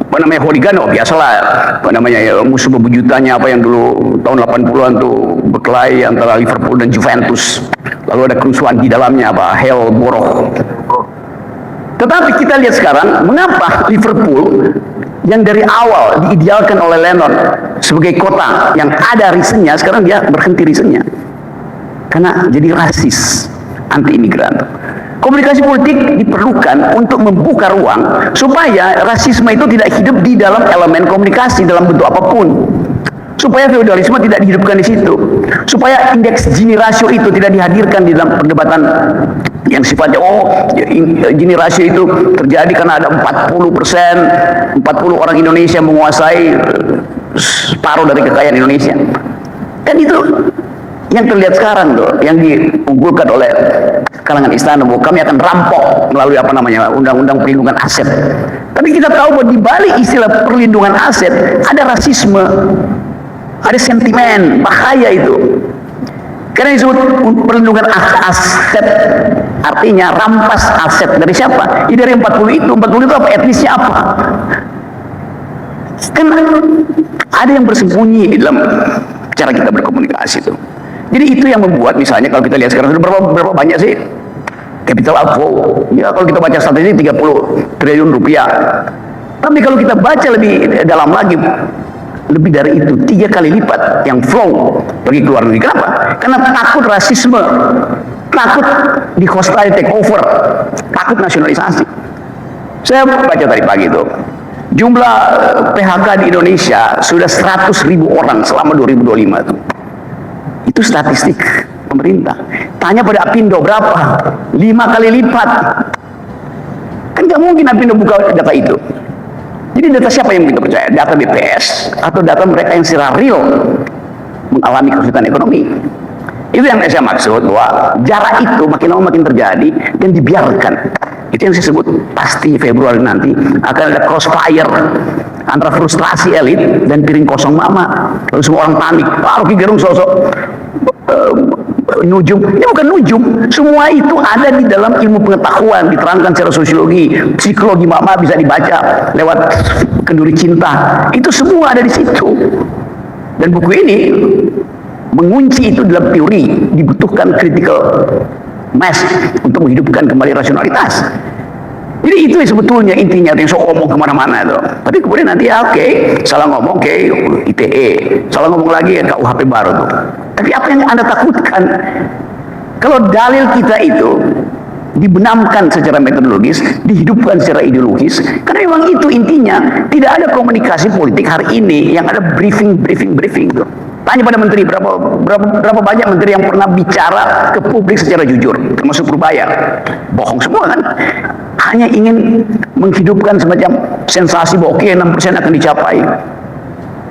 apa namanya hooligan, oh biasalah, apa namanya ya, musuh bebuyutannya apa yang dulu tahun 80-an tuh berkelahi antara Liverpool dan Juventus. Lalu ada kerusuhan di dalamnya, apa, Hellborough. Tetapi kita lihat sekarang, mengapa Liverpool yang dari awal diidealkan oleh Lennon sebagai kota yang ada reasonnya, sekarang dia berhenti reasonnya. Karena jadi rasis, anti imigran. Komunikasi politik diperlukan untuk membuka ruang supaya rasisme itu tidak hidup di dalam elemen komunikasi dalam bentuk apapun. Supaya feodalisme tidak dihidupkan di situ. Supaya indeks Gini rasio itu tidak dihadirkan di dalam perdebatan yang sifatnya Gini rasio itu terjadi karena ada 40% 40 orang Indonesia menguasai separuh dari kekayaan Indonesia. Dan itu yang terlihat sekarang tuh, yang diunggulkan oleh kalangan istana, bahwa kami akan rampok melalui apa namanya undang-undang perlindungan aset. Tapi kita tahu bahwa di balik istilah perlindungan aset ada rasisme, ada sentimen bahaya itu. Karena disebut perlindungan aset, artinya rampas aset dari siapa? Ya dari 40 itu. 40 itu apa? Etnisnya apa? Kan ada yang bersembunyi di dalam cara kita berkomunikasi itu. Jadi itu yang membuat, misalnya kalau kita lihat sekarang berapa banyak sih capital outflow? Ya kalau kita baca statistik 30 triliun rupiah. Tapi kalau kita baca lebih dalam lagi, lebih dari itu, 3 kali lipat yang flow pergi ke luar negeri. Kenapa? Karena takut rasisme, takut di hostile takeover, takut nasionalisasi. Saya baca tadi pagi itu, jumlah PHK di Indonesia sudah 100.000 orang selama 2025 itu. Itu statistik pemerintah. Tanya pada Apindo berapa? 5 kali lipat. Kan nggak mungkin Apindo buka data itu. Jadi data siapa yang kita percaya? Data BPS atau data mereka yang secara real mengalami kesulitan ekonomi? Itu yang saya maksud, bahwa jarak itu makin lama makin terjadi dan dibiarkan. Itu yang saya sebut, pasti Februari nanti akan ada crossfire antara frustrasi elit dan piring kosong mama. Lalu semua orang panik, Pak Rocky Gerung sosok nujum. Ini bukan nujum, semua itu ada di dalam ilmu pengetahuan, diterangkan secara sosiologi, psikologi mama bisa dibaca lewat Kenduri Cinta. Itu semua ada di situ. Dan buku ini mengunci itu dalam teori, dibutuhkan critical mass untuk menghidupkan kembali rasionalitas. Jadi itu sebetulnya intinya yang sok ngomong kemana-mana itu. Tapi kemudian nanti ya oke, salah ngomong ITE, salah ngomong lagi KUHP baru tuh. Tapi apa yang Anda takutkan? Kalau dalil kita itu dibenamkan secara metodologis, dihidupkan secara ideologis, karena memang itu intinya. Tidak ada komunikasi politik hari ini yang ada briefing tuh. Tanya pada menteri, berapa banyak menteri yang pernah bicara ke publik secara jujur, termasuk Purbaya. Bohong semua kan. Hanya ingin menghidupkan semacam sensasi bahwa oke 6% akan dicapai.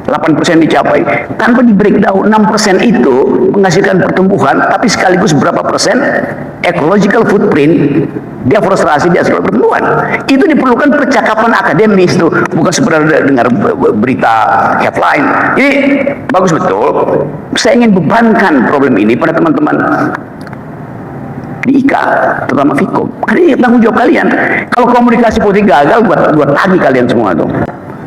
8% dicapai. Tanpa di breakdown 6% itu menghasilkan pertumbuhan, tapi sekaligus berapa persen ecological footprint, deforestasi di hasil pertumbuhan. Itu diperlukan percakapan akademis tuh, bukan sekedar dengar berita headline. Jadi bagus betul. Saya ingin bebankan problem ini pada teman-teman di IKA, terutama Viko. Karena ini tanggung jawab kalian. Kalau komunikasi politik gagal, buat tagih kalian semua tuh.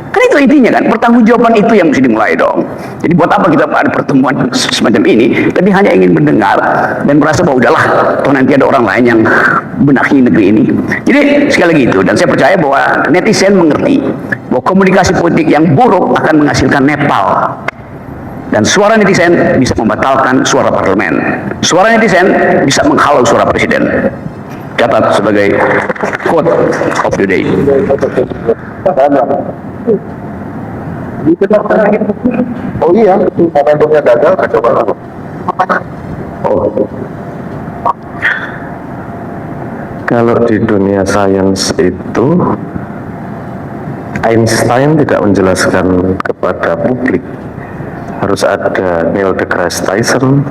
Kan itu intinya kan, pertanggungjawaban itu yang mesti dimulai dong. Jadi buat apa kita ada pertemuan semacam ini, tapi hanya ingin mendengar dan merasa bahwa udahlah, toh nanti ada orang lain yang benahi negeri ini. Jadi sekali lagi itu, dan saya percaya bahwa netizen mengerti bahwa komunikasi politik yang buruk akan menghasilkan Nepal. Dan suara netizen bisa membatalkan suara parlemen. Suara netizen bisa menghalau suara presiden. Catat sebagai quote of the day. Oh iya, momentumnya gagal, coba. Oh. Kalau di dunia sains itu Einstein tidak menjelaskan kepada publik. Harus ada Neil deGrasse Tyson,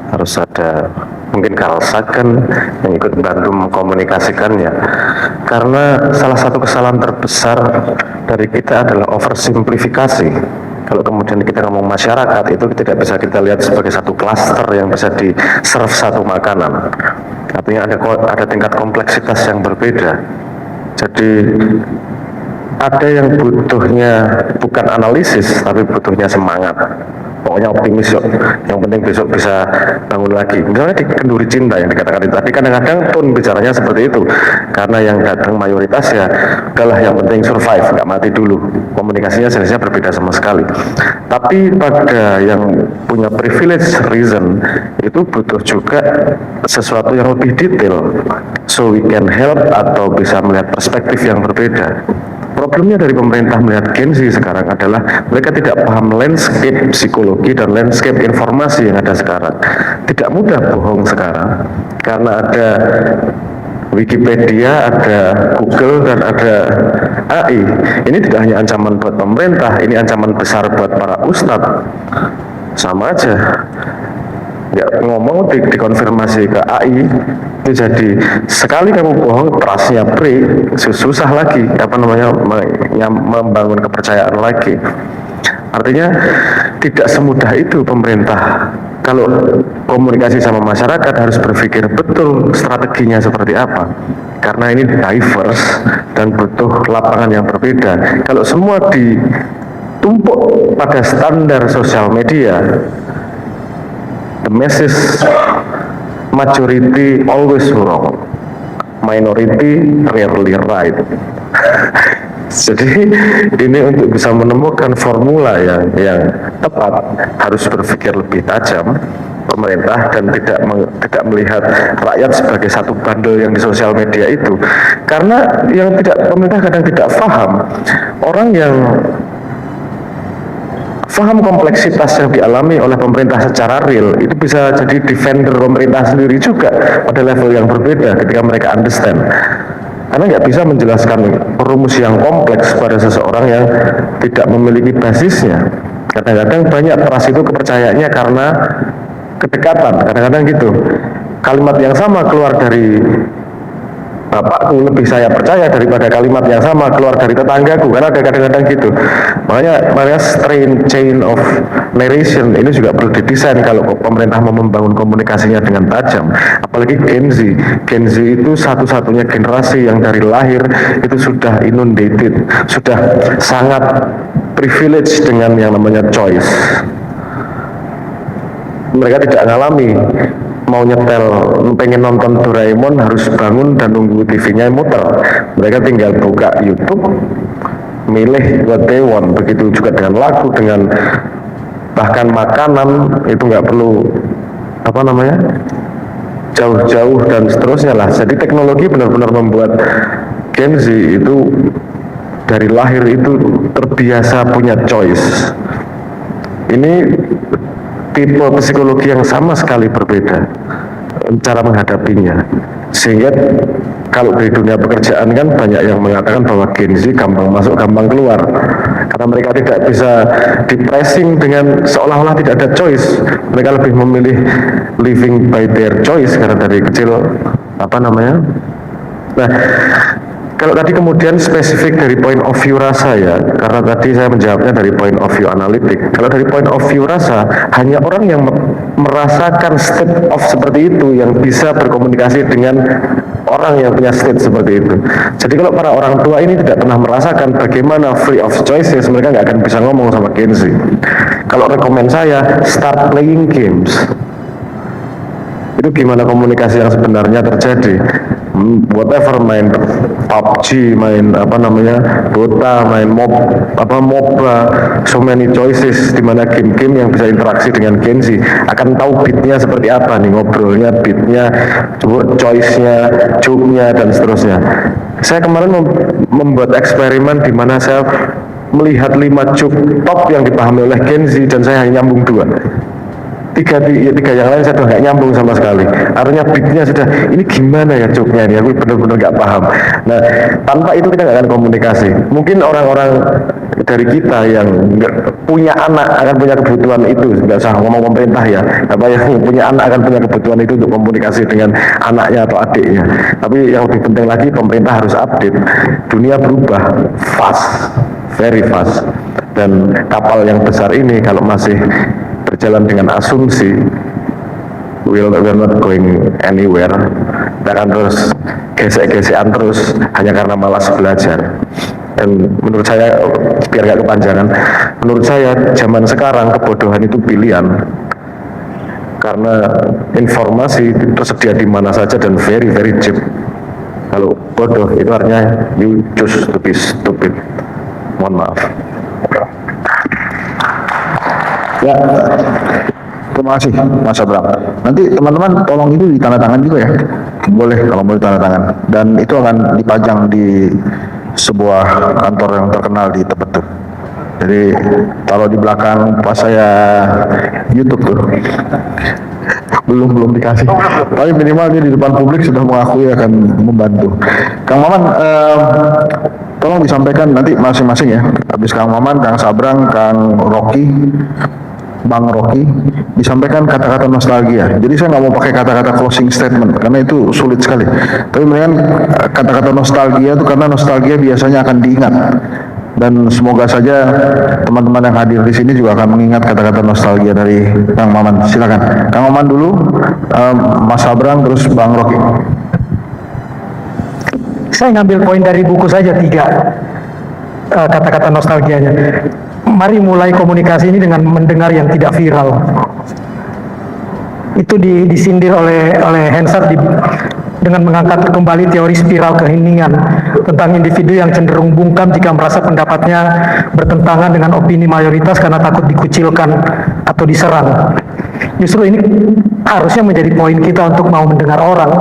harus ada mungkin Carl Sagan yang ikut membantu mengkomunikasikannya. Karena salah satu kesalahan terbesar dari kita adalah oversimplifikasi. Kalau kemudian kita ngomong masyarakat, itu tidak bisa kita lihat sebagai satu klaster yang bisa di-serve satu makanan. Artinya ada tingkat kompleksitas yang berbeda. Jadi ada yang butuhnya bukan analisis, tapi butuhnya semangat. Pokoknya optimis yuk, yang penting besok bisa bangun lagi. Misalnya di Kenduri Cinta yang dikatakan itu, tapi kadang-kadang tone bicaranya seperti itu. Karena yang datang mayoritas ya, udahlah yang penting survive, nggak mati dulu. Komunikasinya jenisnya berbeda sama sekali. Tapi pada yang punya privilege reason, itu butuh juga sesuatu yang lebih detail. So we can help atau bisa melihat perspektif yang berbeda. Problemnya dari pemerintah melihat Gen Z sekarang adalah mereka tidak paham landscape psikologi dan landscape informasi yang ada sekarang. Tidak mudah bohong sekarang karena ada Wikipedia, ada Google, dan ada AI. Ini tidak hanya ancaman buat pemerintah, ini ancaman besar buat para ustadz. Sama aja. Ya, ngomong dikonfirmasi ke AI itu jadi sekali kamu bohong trustnya break, susah lagi membangun kepercayaan lagi. Artinya tidak semudah itu pemerintah. Kalau komunikasi sama masyarakat harus berpikir betul strateginya seperti apa, karena ini diverse dan butuh lapangan yang berbeda. Kalau semua ditumpuk pada standar sosial media, the message majority always wrong, minority rarely right. Jadi ini untuk bisa menemukan formula yang tepat harus berpikir lebih tajam pemerintah dan tidak melihat rakyat sebagai satu bandel yang di sosial media itu. Karena yang pemerintah kadang tidak paham, orang yang paham kompleksitas yang dialami oleh pemerintah secara real itu bisa jadi defender pemerintah sendiri juga pada level yang berbeda ketika mereka understand. Karena nggak bisa menjelaskan rumus yang kompleks pada seseorang yang tidak memiliki basisnya. Kadang-kadang banyak trust itu kepercayaannya karena kedekatan, kadang-kadang gitu. Kalimat yang sama keluar dari bapakku lebih saya percaya daripada kalimat yang sama keluar dari tetanggaku, karena ada kadang-kadang gitu. Makanya chain of narration ini juga perlu didesain kalau pemerintah mau membangun komunikasinya dengan tajam. Apalagi Gen Z. Gen Z itu satu-satunya generasi yang dari lahir itu sudah inundated, sudah sangat privilege dengan yang namanya choice. Mereka tidak mengalami mau nyetel, pengen nonton Doraemon harus bangun dan nunggu TV-nya muter. Mereka tinggal buka YouTube, milih what they want. Begitu juga dengan lagu, dengan bahkan makanan itu nggak perlu jauh-jauh dan seterusnya lah. Jadi teknologi benar-benar membuat Gen Z itu dari lahir itu terbiasa punya choice. Ini tipe psikologi yang sama sekali berbeda cara menghadapinya, sehingga kalau di dunia pekerjaan kan banyak yang mengatakan bahwa Gen Z gampang masuk gampang keluar karena mereka tidak bisa di-pressing dengan seolah-olah tidak ada choice. Mereka lebih memilih living by their choice karena dari kecil nah, kalau tadi kemudian spesifik dari point of view rasa ya, karena tadi saya menjawabnya dari point of view analitik. Kalau dari point of view rasa, hanya orang yang merasakan state of seperti itu yang bisa berkomunikasi dengan orang yang punya state seperti itu. Jadi kalau para orang tua ini tidak pernah merasakan bagaimana free of choices, mereka nggak akan bisa ngomong sama Gen Z. Kalau rekomend saya, start playing games. Itu gimana komunikasi yang sebenarnya terjadi. Whatever, main PUBG, main Dota, main MOBA, so many choices, di mana game-game yang bisa interaksi dengan Gen Z akan tahu beatnya seperti apa nih, ngobrolnya, beatnya, choice-nya, joke-nya, dan seterusnya. Saya kemarin membuat eksperimen di mana saya melihat 5 joke top yang dipahami oleh Gen Z dan saya hanya nyambung 2. Tiga yang lain saya udah nggak nyambung sama sekali. Artinya beatnya sudah, ini gimana ya joke-nya ini, aku benar-benar nggak paham. Nah, tanpa itu kita nggak akan komunikasi. Mungkin orang-orang dari kita yang nggak punya anak akan punya kebutuhan itu, nggak usah ngomong pemerintah ya, yang punya anak akan punya kebutuhan itu untuk komunikasi dengan anaknya atau adiknya. Tapi yang lebih penting lagi, pemerintah harus update. Dunia berubah fast, very fast, dan kapal yang besar ini kalau masih berjalan dengan asumsi we're not going anywhere, kita akan terus gesek-gesekan terus hanya karena malas belajar. Dan menurut saya, biar gak kepanjangan, menurut saya zaman sekarang kebodohan itu pilihan, karena informasi tersedia di mana saja dan very very cheap. Kalau bodoh itu artinya you choose to be stupid. Mohon maaf. Ya, terima kasih Mas Abram. Nanti teman-teman tolong itu ditandatangan juga ya. Boleh kalau mau ditandatangan. Dan itu akan dipajang di sebuah kantor yang terkenal di Tebet. Jadi taruh di belakang pas saya YouTube tuh. belum dikasih. Tapi minimal dia di depan publik sudah mengakui akan membantu. Kang Maman, tolong disampaikan nanti masing-masing ya. Habis Kang Maman, Kang Sabrang, Kang Rocky, Bang Rocky, disampaikan kata-kata nostalgia. Jadi saya nggak mau pakai kata-kata closing statement karena itu sulit sekali. Tapi mendingan kata-kata nostalgia itu karena nostalgia biasanya akan diingat. Dan semoga saja teman-teman yang hadir di sini juga akan mengingat kata-kata nostalgia dari Kang Maman. Silakan, Kang Maman dulu, Mas Sabrang, terus Bang Rocky. Saya ngambil poin dari buku saja 3 kata-kata nostalgianya. Mari mulai komunikasi ini dengan mendengar yang tidak viral. Itu disindir oleh Hensat dengan mengangkat kembali teori spiral keheningan tentang individu yang cenderung bungkam jika merasa pendapatnya bertentangan dengan opini mayoritas karena takut dikucilkan atau diserang. Justru ini harusnya menjadi poin kita untuk mau mendengar orang.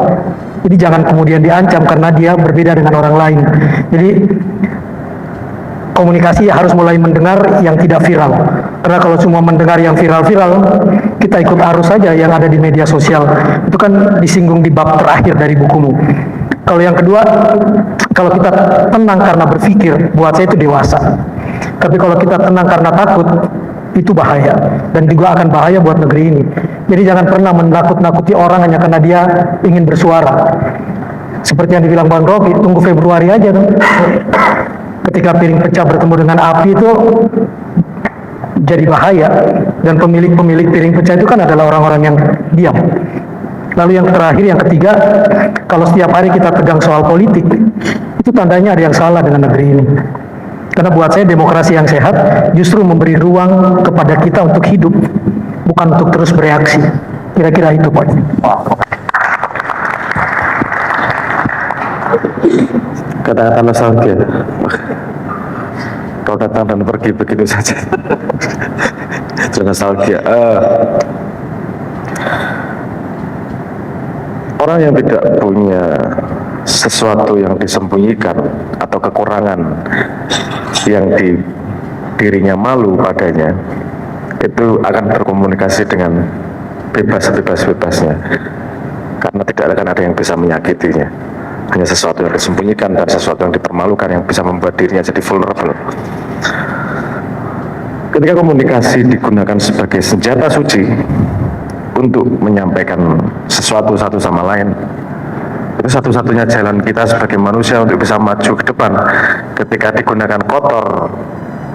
Jadi jangan kemudian diancam karena dia berbeda dengan orang lain. Jadi komunikasi harus mulai mendengar yang tidak viral. Karena kalau semua mendengar yang viral-viral, kita ikut arus saja yang ada di media sosial. Itu kan disinggung di bab terakhir dari bukumu. Kalau yang kedua, kalau kita tenang karena berpikir, buat saya itu dewasa. Tapi kalau kita tenang karena takut, itu bahaya. Dan juga akan bahaya buat negeri ini. Jadi jangan pernah menakut-nakuti orang hanya karena dia ingin bersuara. Seperti yang dibilang Bang Rocky, tunggu Februari aja tuh. Ketika piring pecah bertemu dengan api itu jadi bahaya, dan pemilik piring pecah itu kan adalah orang-orang yang diam. Lalu yang terakhir, yang ketiga, kalau setiap hari kita tegang soal politik, itu tandanya ada yang salah dengan negeri ini. Karena buat saya demokrasi yang sehat justru memberi ruang kepada kita untuk hidup, bukan untuk terus bereaksi. Kira-kira itu poin. Kata-kata nostalgia, kau datang dan pergi begitu saja. Itu nostalgia. Orang yang tidak punya sesuatu yang disembunyikan atau kekurangan yang dirinya malu padanya, itu akan berkomunikasi dengan bebas-bebasnya, karena tidak akan ada yang bisa menyakitinya. Hanya sesuatu yang disembunyikan dan sesuatu yang dipermalukan yang bisa membuat dirinya jadi vulnerable. Ketika komunikasi digunakan sebagai senjata suci untuk menyampaikan sesuatu satu sama lain, itu satu-satunya jalan kita sebagai manusia untuk bisa maju ke depan. Ketika digunakan kotor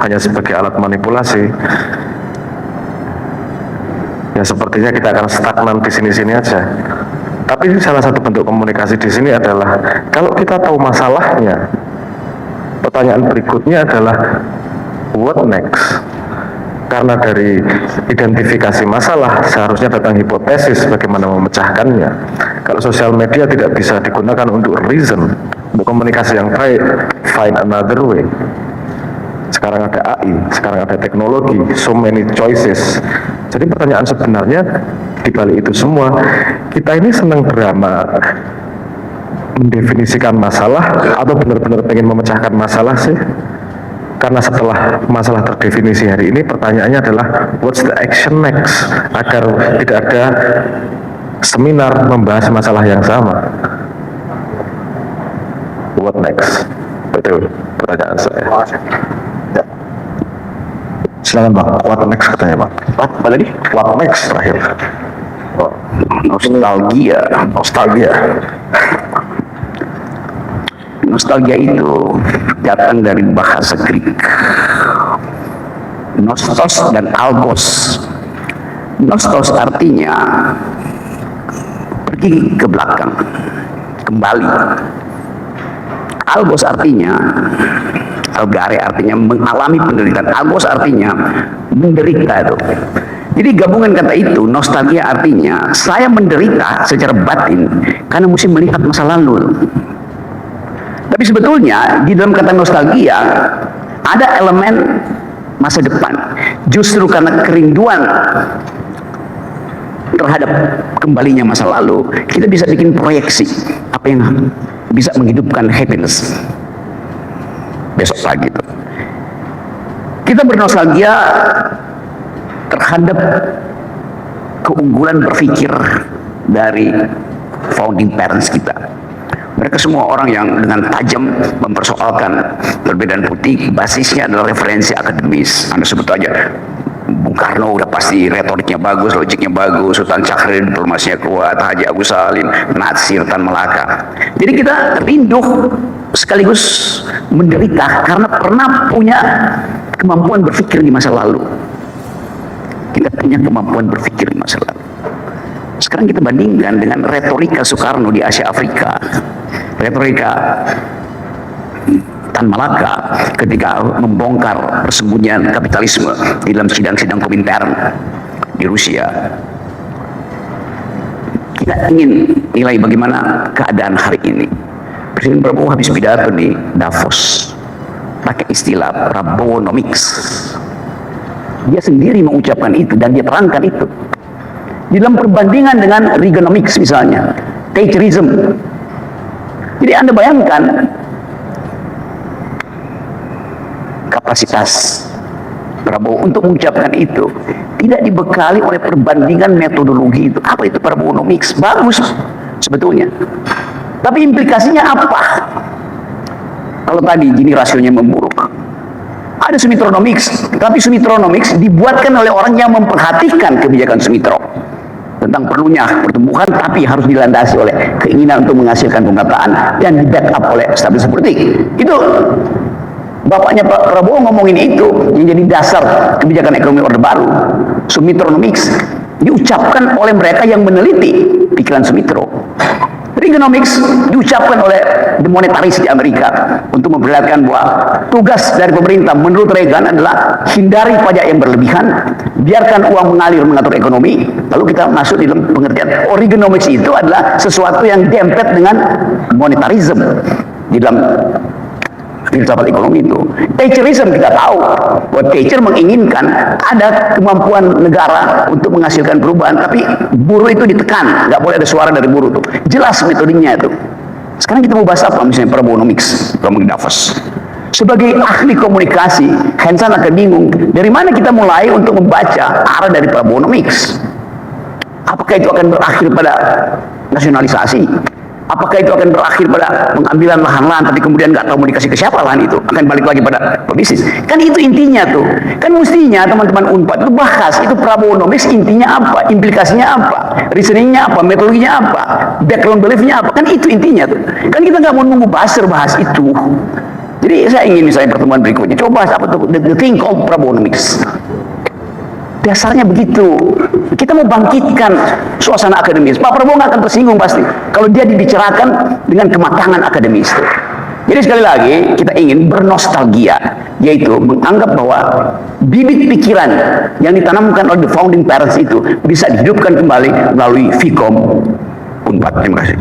hanya sebagai alat manipulasi, ya sepertinya kita akan stagnan di sini-sini aja. Tapi salah satu bentuk komunikasi di sini adalah kalau kita tahu masalahnya, pertanyaan berikutnya adalah what next? Karena dari identifikasi masalah seharusnya datang hipotesis bagaimana memecahkannya. Kalau sosial media tidak bisa digunakan untuk reason, untuk komunikasi yang baik, find another way. Sekarang ada AI, sekarang ada teknologi, so many choices. Jadi pertanyaan sebenarnya di balik itu semua, kita ini senang drama mendefinisikan masalah atau benar-benar pengen memecahkan masalah sih? Karena setelah masalah terdefinisi hari ini, pertanyaannya adalah what's the action next? Agar tidak ada seminar membahas masalah yang sama. What next? Betul pertanyaan saya. Ya. Silakan Bang, what next katanya Bang? Apa tadi? What next terakhir? Nostalgia. Nostalgia itu datang dari bahasa Greek. Nostos dan algos. Nostos artinya pergi ke belakang, kembali. Algos artinya, algare artinya mengalami penderitaan. Algos artinya menderita itu. Jadi gabungan kata itu, nostalgia artinya saya menderita secara batin karena mesti melihat masa lalu. Tapi sebetulnya di dalam kata nostalgia ada elemen masa depan. Justru karena kerinduan terhadap kembalinya masa lalu, kita bisa bikin proyeksi apa yang bisa menghidupkan happiness besok pagi itu. Kita bernostalgia terhadap keunggulan berpikir dari founding parents kita. Mereka semua orang yang dengan tajam mempersoalkan perbedaan politik, basisnya adalah referensi akademis. Anda sebut aja Bung Karno udah pasti retoriknya bagus, logiknya bagus, Sultan Syahrir diplomasinya kuat, Haji Agus Salim, Natsir, Tan Malaka. Jadi kita rindu sekaligus menderita karena pernah punya kemampuan berpikir di masa lalu. Kita punya kemampuan berpikir di masa lalu. Sekarang kita bandingkan dengan retorika Soekarno di Asia Afrika, retorika Tan Malaka ketika membongkar persembunyian kapitalisme di dalam sidang-sidang Komintern di Rusia. Kita ingin nilai bagaimana keadaan hari ini. Presiden Prabowo habis pidato di Davos pakai istilah Prabowonomics. Dia sendiri mengucapkan itu dan dia terangkan itu. Di dalam perbandingan dengan Reaganomics misalnya, Thatcherism. Jadi Anda bayangkan kapasitas Prabowo untuk mengucapkan itu tidak dibekali oleh perbandingan metodologi itu. Apa itu Prabowonomics? Bagus sebetulnya. Tapi implikasinya apa? Kalau tadi Gini rasionya memburuk. Ada Sumitronomics, tapi Sumitronomics dibuatkan oleh orang yang memperhatikan kebijakan Sumitro tentang perlunya pertumbuhan, tapi harus dilandasi oleh keinginan untuk menghasilkan pemetaan dan di backup oleh stabilitas politik. Itu bapaknya Pak Prabowo ngomongin itu yang jadi dasar kebijakan ekonomi Orde Baru. Sumitronomics diucapkan oleh mereka yang meneliti pikiran Sumitro. Reaganomics diucapkan oleh the monetaris di Amerika untuk memperlihatkan bahwa tugas dari pemerintah menurut Reagan adalah hindari pajak yang berlebihan, biarkan uang mengalir mengatur ekonomi. Lalu kita masuk di dalam pengertian Reaganomics itu adalah sesuatu yang dempet dengan monetarism di dalam filsafat ekonomi itu. Thatcherism kita tahu bahwa Thatcher menginginkan ada kemampuan negara untuk menghasilkan perubahan, tapi buruh itu ditekan, nggak boleh ada suara dari buruh itu. Jelas metodenya itu. Sekarang kita mau bahas apa? Misalnya Prabowonomics, ngomong Davos. Sebagai ahli komunikasi, Hensan akan bingung, dari mana kita mulai untuk membaca arah dari Prabowonomics? Apakah itu akan berakhir pada nasionalisasi? Apakah itu akan berakhir pada pengambilan lahan-lahan tapi kemudian nggak tahu mau dikasih ke siapa lahan itu? Akan balik lagi pada pebisnis. Kan itu intinya tuh. Kan mestinya teman-teman Unpad itu bahas itu Prabowonomics intinya apa, implikasinya apa, reasoningnya apa, metodologinya apa, background beliefnya apa. Kan itu intinya tuh. Kan kita nggak mau nunggu buzzer bahas itu. Jadi saya ingin misalnya pertemuan berikutnya coba bahas apa tuh the thing called Prabowonomics. Dasarnya begitu. Kita mau bangkitkan suasana akademis. Pak Prabowo nggak akan tersinggung pasti kalau dia dibicarakan dengan kematangan akademis. Jadi sekali lagi kita ingin bernostalgia, yaitu menganggap bahwa bibit pikiran yang ditanamkan oleh the founding parents itu bisa dihidupkan kembali melalui Vkom Unpad. Terima kasih.